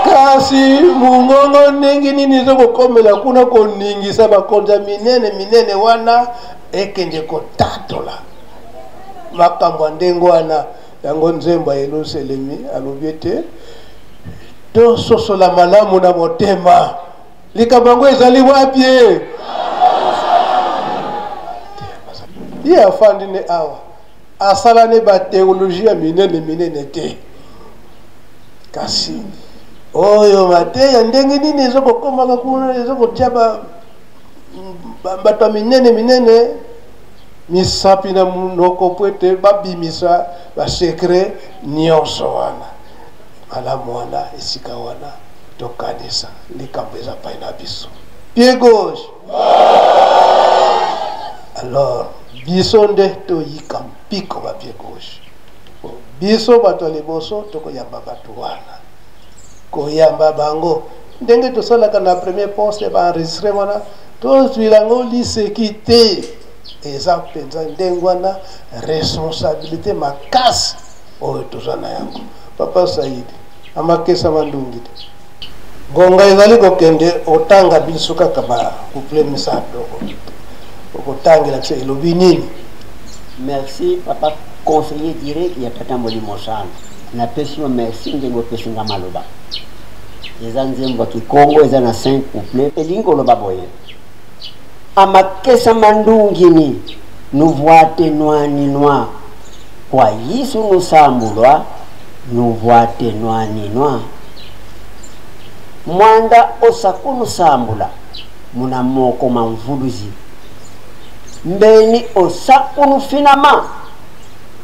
kasi mungongo ndenge nini zokokomela kuna koningisa bakonza minene wana ekende kotatola makambo ndenge wana yango nzembo ya Yerusalemi alobi ete tososola malamu na motema likambo yango ezali wapi ye afandine awa asala ne bateologie minene te kasi oyo mateya ndenge nini ezokokomaka kuna ezokotia bato minene misapi na munoko po ete babimisa basekre nyonso wana malamu wana esika wana tokanisa likambo eza pai na biso pied gauche alors biso nde toyika mpiko ba pied gauche biso bato liboso tokoyamba bato wana koyamba bango ndenge tosalaka na premier poste baenregistre wana tozwilango liseki te eza mpenza ndenge wana responsabilité makasi oyo toza na yango papa Saidi amakesa mandungi ngonga ezali kokende otanga biso kaka ba couple misado okotangela kse elobi nini. Merci papa conseiller direct ya tata Molimo sana na pesio merci ndengo pesinga maloba eza nzembo kikongo eza na 5 couple elingo loba boye amakesa mandungini nuvuate noa kwa Yesu nusambulwa nuvuate noa mwanda osakunu sambula muna moko mamvuluzi mbeni osakunu finama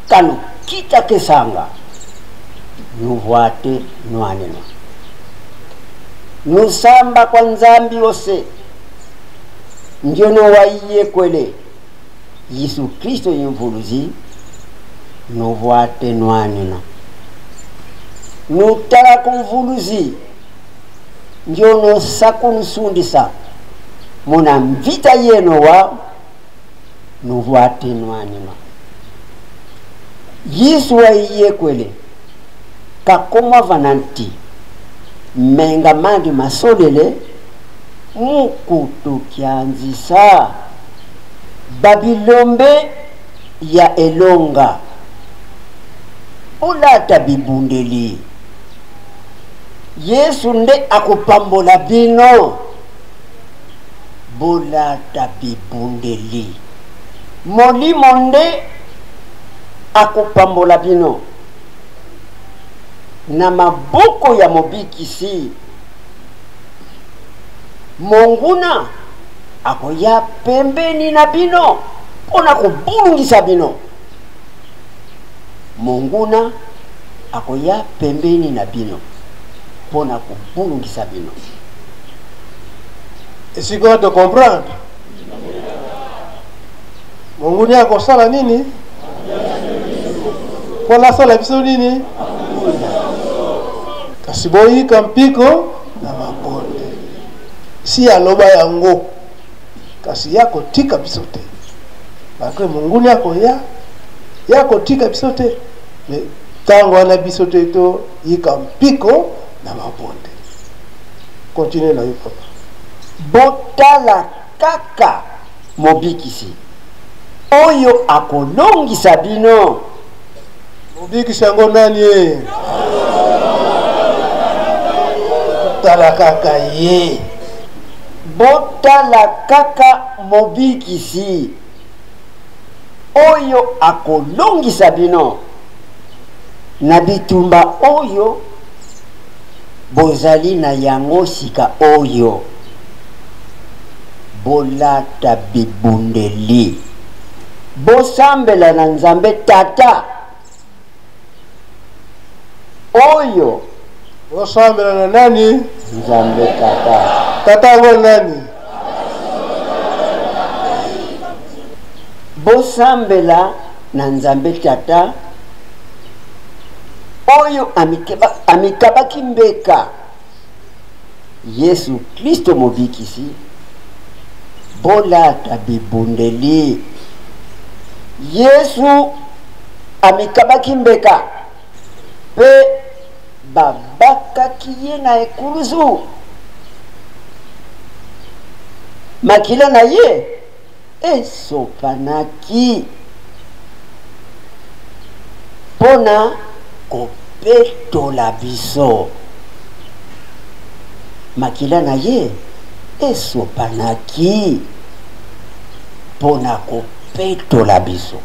kanu kita kesanga nuvuate noa nusamba kwa nzambi ose njono waiye kwele Yesu Kristo yimvuluzi nuvuate noa nutala kumvuluzi njono sakunu sundisa muna mvita yeno wa nuvuate noa Yesu waiye kwele kakoma vananti menga mandi masolele mukutukianzisa Babilombe ya elonga ulata bibundeli Yesu nde akupambola bino bulata bibundeli Molimo nde akupambola bino na maboko ya mobikisi Monguna akoya pembeni na bino pona kubulungisa bino Monguna akoya pembeni na bino pona kubulungisa bino. Est-ce que tu comprends? Monguna akosala nini? Pona sala biso nini? Kasi boyi kampiko na mabonde si aloba yango kasi yako tika bisote bakwe Monguna yako tika bisote me tango wana bisote to yika mpiko na mabonde. Continue na yo papa. Botala kaka mobikisi oyo akolongisa bino mobikisi yango nani ye tala kaka ye botala kaka mobikisi oyo akolongisa bino na bitumba oyo bozali na yango sika oyo bolata bibundeli bosambela na Nzambe Tata oyo bosambela na nani? Nzambe Tata. Tata yango nani? Bosambela na Nzambe Tata oyo amikabaki mbeka Yesu Kristo mobikisi bolata bibundeli Yesu amikabaki mbeka pe babakaki ye na ekuluzu makila na ye esopanaki pona kopetola biso makila na ye esopanaki pona kopetola biso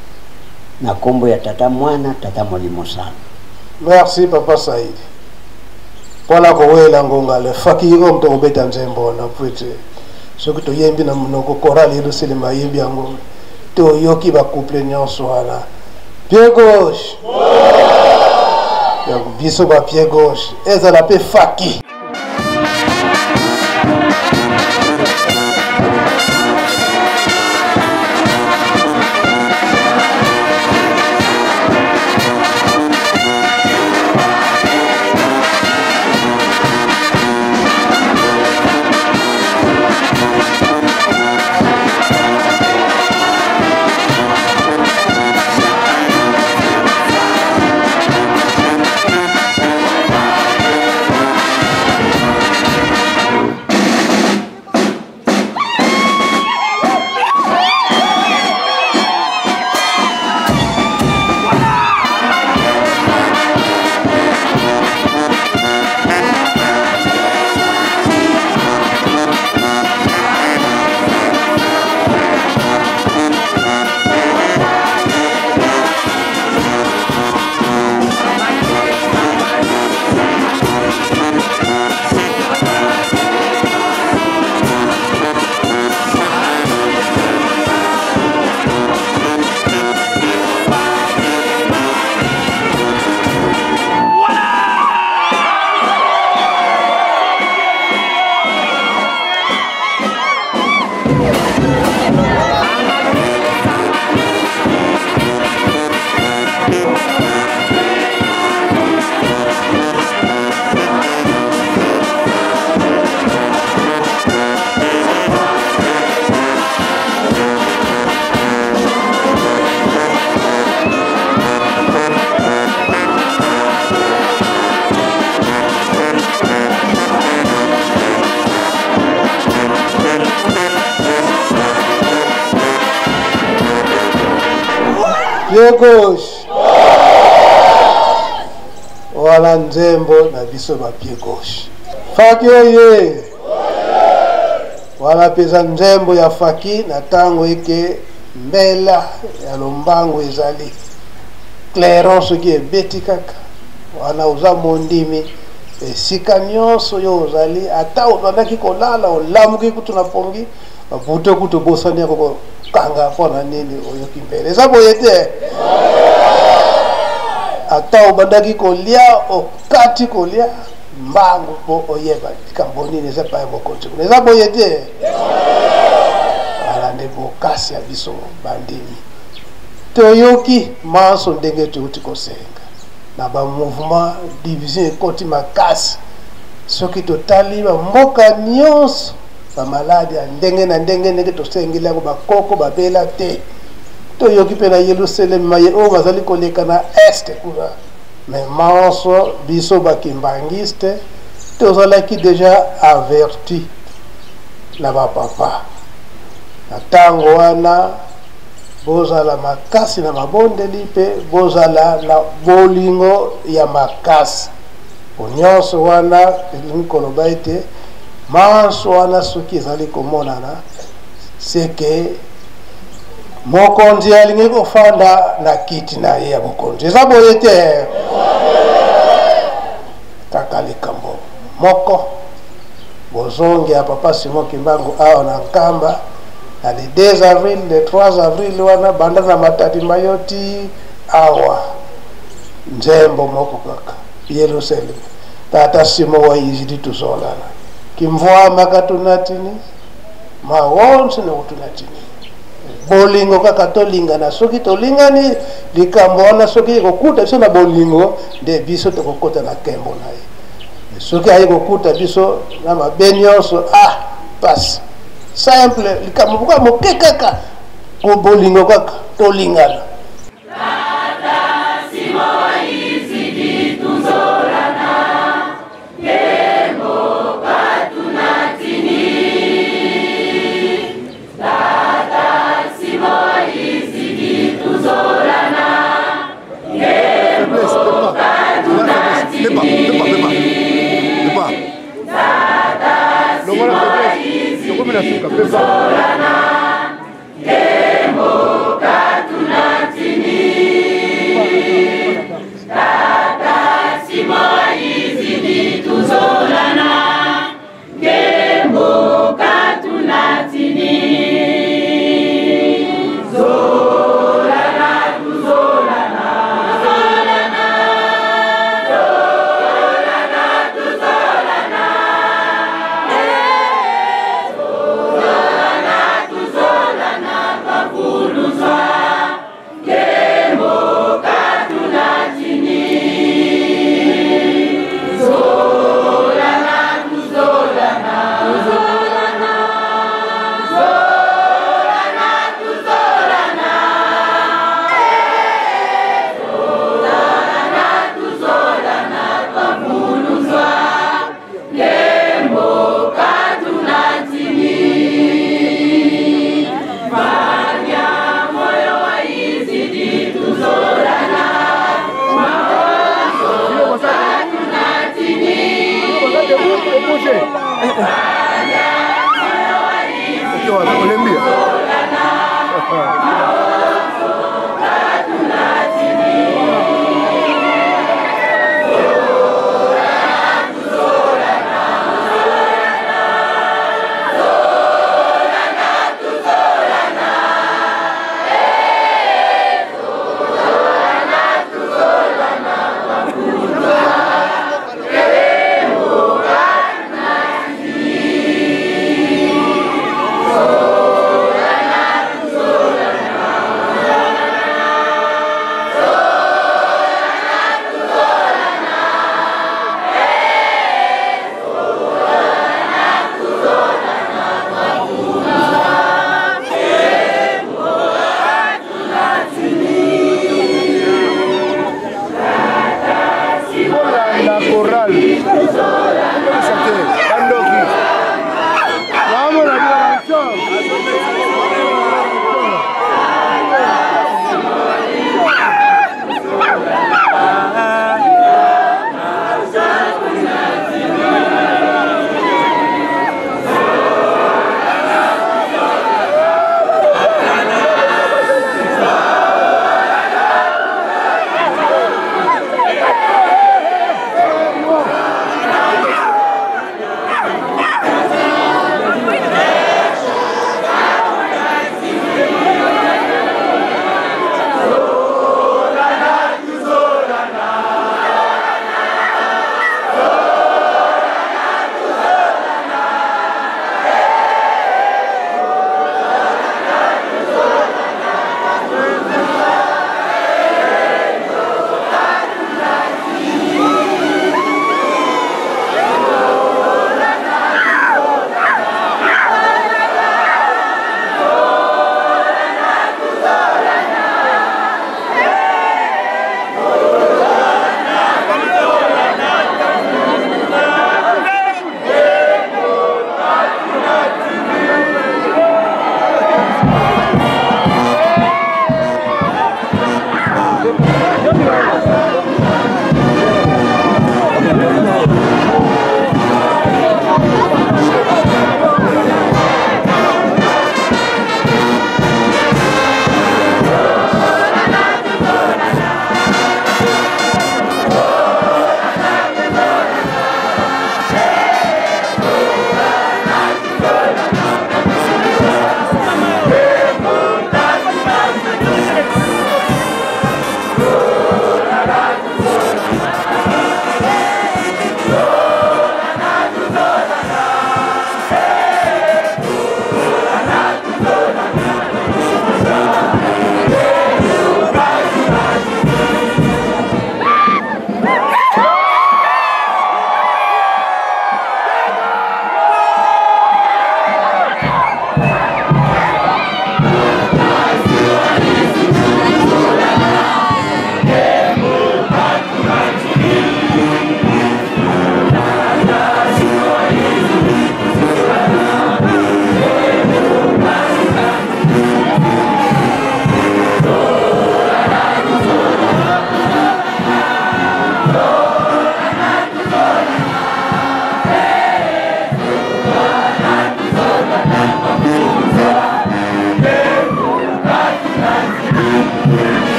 na kombo ya Tata Mwana Tata Molimo Santu. Merci Papa Saïd. Pona kowela ngonga le fakiro mto obeta nzembo na pwete soki to yembi na monoko chorale yedo selema yembi yango to yoki ba couple nyonso wana pied gauche ya biso ba pied gauche ezala pe faki. Pied gauche. Wala nzembo na biso ba pied gauche. Faki oye. Wala pesa nzembo ya faki na tango eke mbela ya lombango ezali. Clairance ki ebeti kaka. Wana uza mondimi esika nyonso yo ozali ata obandaki kolala olamuki kutu na pongi babuto kutu bosani yako kanga pona nini oyoki mbele eza boye te ata obandaki kolia okati kolia mbangu po oyeba likambo nini eza pa mokonzi eza boye te ala nde bokasi ya biso bandimi toyoki maso ndenge tuuti kosenga na ba mouvement division ekoti makasi soki totali ba mboka nyonso ba maladi ya ndenge na ndenge ndenge tosengela ko bakoko babela te toyoki pe na Yerusalem maye o bazali koleka na este kuna mais manso biso bakimbangiste tozalaki déjà averti na ba papa na tango wana bozala makasi na mabondeli mpe bozala na bolingo ya makasi nyonso wana elingi koloba ete manso wana soki ezali komonana seke mokonzi alingi kofanda na kiti na ye ya bokonzi eza boye te kaka likambo moko bozonge ya papa Simon Kimbangu awa na nkamba na le 2 avril le 3 avril wana banda na Matadi Mayoti awa nzembo moko kaka Yerusalem tata Simon wa izidi tuzolana kimvwa makatunatini mawonse na utunatini bolingo kaka tolingana soki tolingani likambo wana soki kokuta biso na bolingo nde biso tokokota na kembo na ye soki ayi kokuta biso na mabe nyonso pasi simple likambo buka moke kaka bolingo kaka tolingana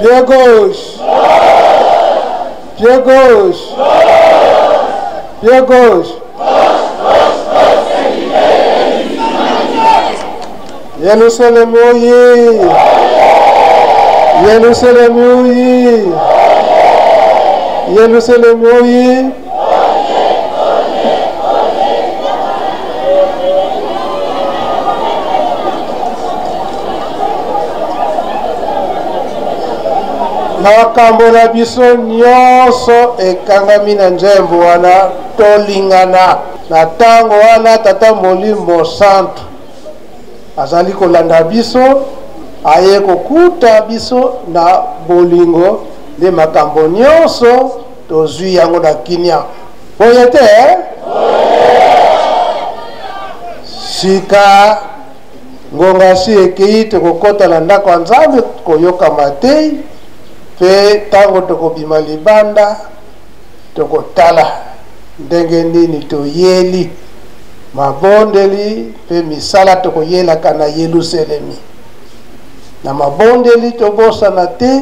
Pied gauche. Pied gauche. Pied gauche. Yerusalem oye. Yerusalem oye. Yerusalem oye. Makambo na biso nyonso ekangami na nzembo wana tolingana na ntango wana tata Molimo Santu azali kolanda biso aye kokuta biso na bolingo nde makambo nyonso tozwi yango na kinia boye te sika ngonga si ekei tokokota na ndako ya Nzambe koyoka matei pe tango tokobima libanda tokotala ndenge nini toyeli mabondeli pe misala tokoyelaka na Yerusalemi na mabondeli tobosana te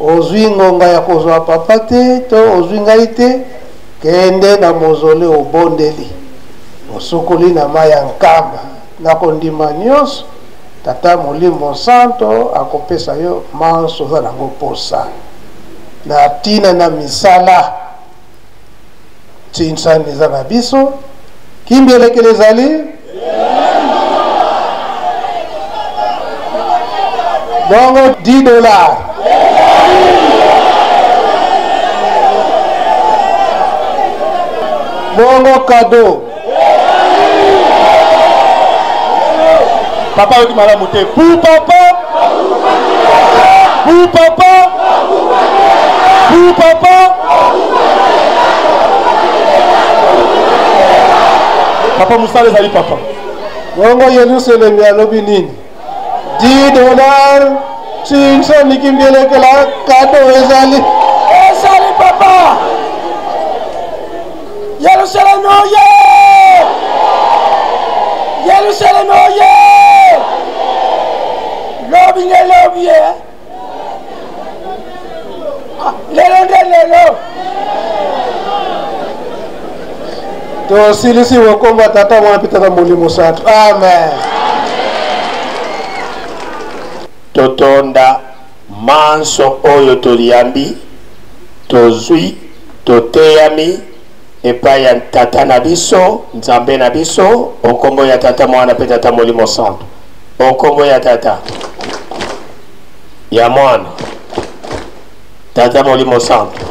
ozwi ngonga ya kozwa papa te to ozwi ngai te kende na mozole obondeli osokoli na mai ya nkamba na kondima nyonso tata Molimo Santo akopesa yo manso za nango posa na tina na misala tinsani za na biso kimbelekele zali bongo $10 bongo cadeau papa yoki malamu te pour papa pour papa pour papa papa musala ezali papa bongo Yerusalemi alobi nini $10 tinso nikimbielekela kado ezali papa Yerusalemi oye Yerusalemi oye Lobi nge lobi lelo nde lelo tosilisi wokomba tata mwana pitata Molimo Santu amen totonda manso oyo toliambi tozwi toteyami epai ya tata na biso Nzambe na biso okombo ya tata mwana pe tata Molimo Santu okombo ya tata ya mwana tata Molimo Santu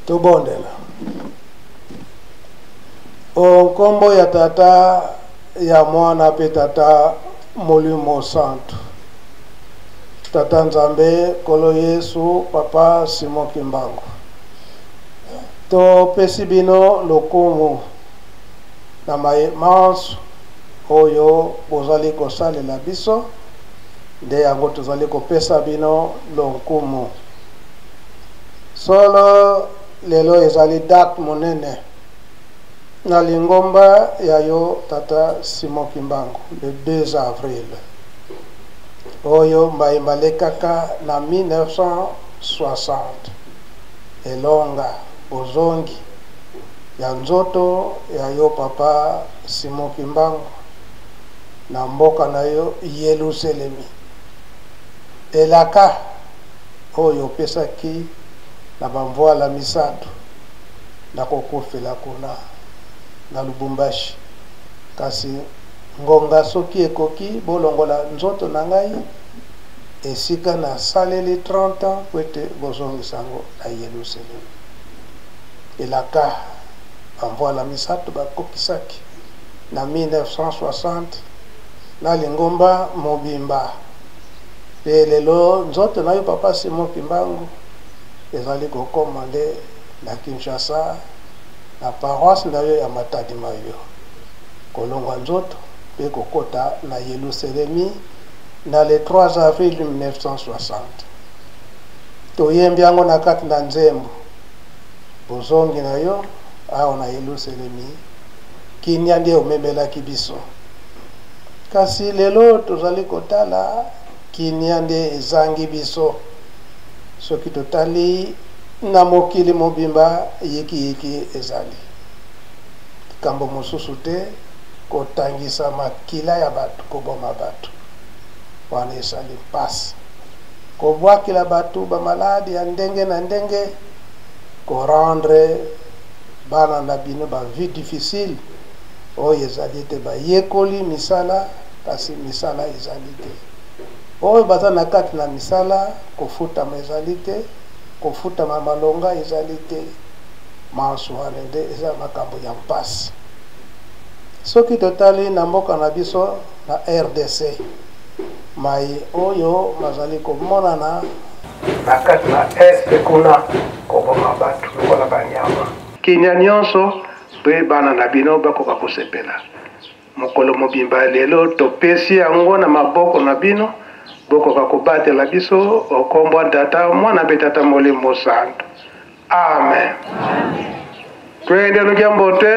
tobondela onkombo ya tata ya mwana pe tata Molimo Santu tata Nzambe kolo Yesu papa Simon Kimbangu topesi bino lokumu na manso oyo bozali kosalela biso nde yango tozali kopesa bino lokumu solo lelo ezali date monene na lingomba ya yo tata Simon Kimbangu le 2 avril oyo mbaimbalekaka na 1960 elonga bozongi ya nzoto ya yo papa Simon Kimbangu na mboka na yo Yerusalemi elaka oyo pesaki na bamvoala misato na kokofela kuna na Lubumbashi kasi ngonga soki ekoki bolongola nzoto na ngai esika na saleli 30 ans po ete bozongisa yango na Yerusalem. Elaka bamvoala misato bakokisaki na 1960 na Lingomba mobimba. Pe lelo nzoto na yo papa Simon Kimbangu ezali kokoma nde na Kinshasa na paroisse na yo ya Matadi Mayo kolongwa nzoto pe kokota na Yerusalemi na le 3 avril 1960. Toyembi yango na kati na nzembo bozongi na yo awa na Yerusalemi kinia nde omebelaki biso. Kasi lelo tozali kotala kinia nde ezangi biso. Soki totali na mokili mobimba yiki ezali kambo mosusu te kotangisa makila ya batu, koboma batu wana esali mpasi, kobwakila batu bamaladi ya ndenge na ndenge, korendre bana na bino ba vie difficile oyo ezali te bayekoli misala kasi misala ezali te. Oyo baza na kati na misala kofutama ezali te, kofutama malonga ezali te. Manso wana nde eza makambo ya mpasi. Soki totali na mboka na biso na RDC mai oyo mazali komonana na kati na este kuna koboma batu lokola banyama. Kinya nyonso pe bana na bino bakoka kosepela. Mokolo mobimba lelo topesi yango na maboko na bino bokoka kobatela biso okombo tata mwana be tata molimo santo. Amen. Twende lukia mbote.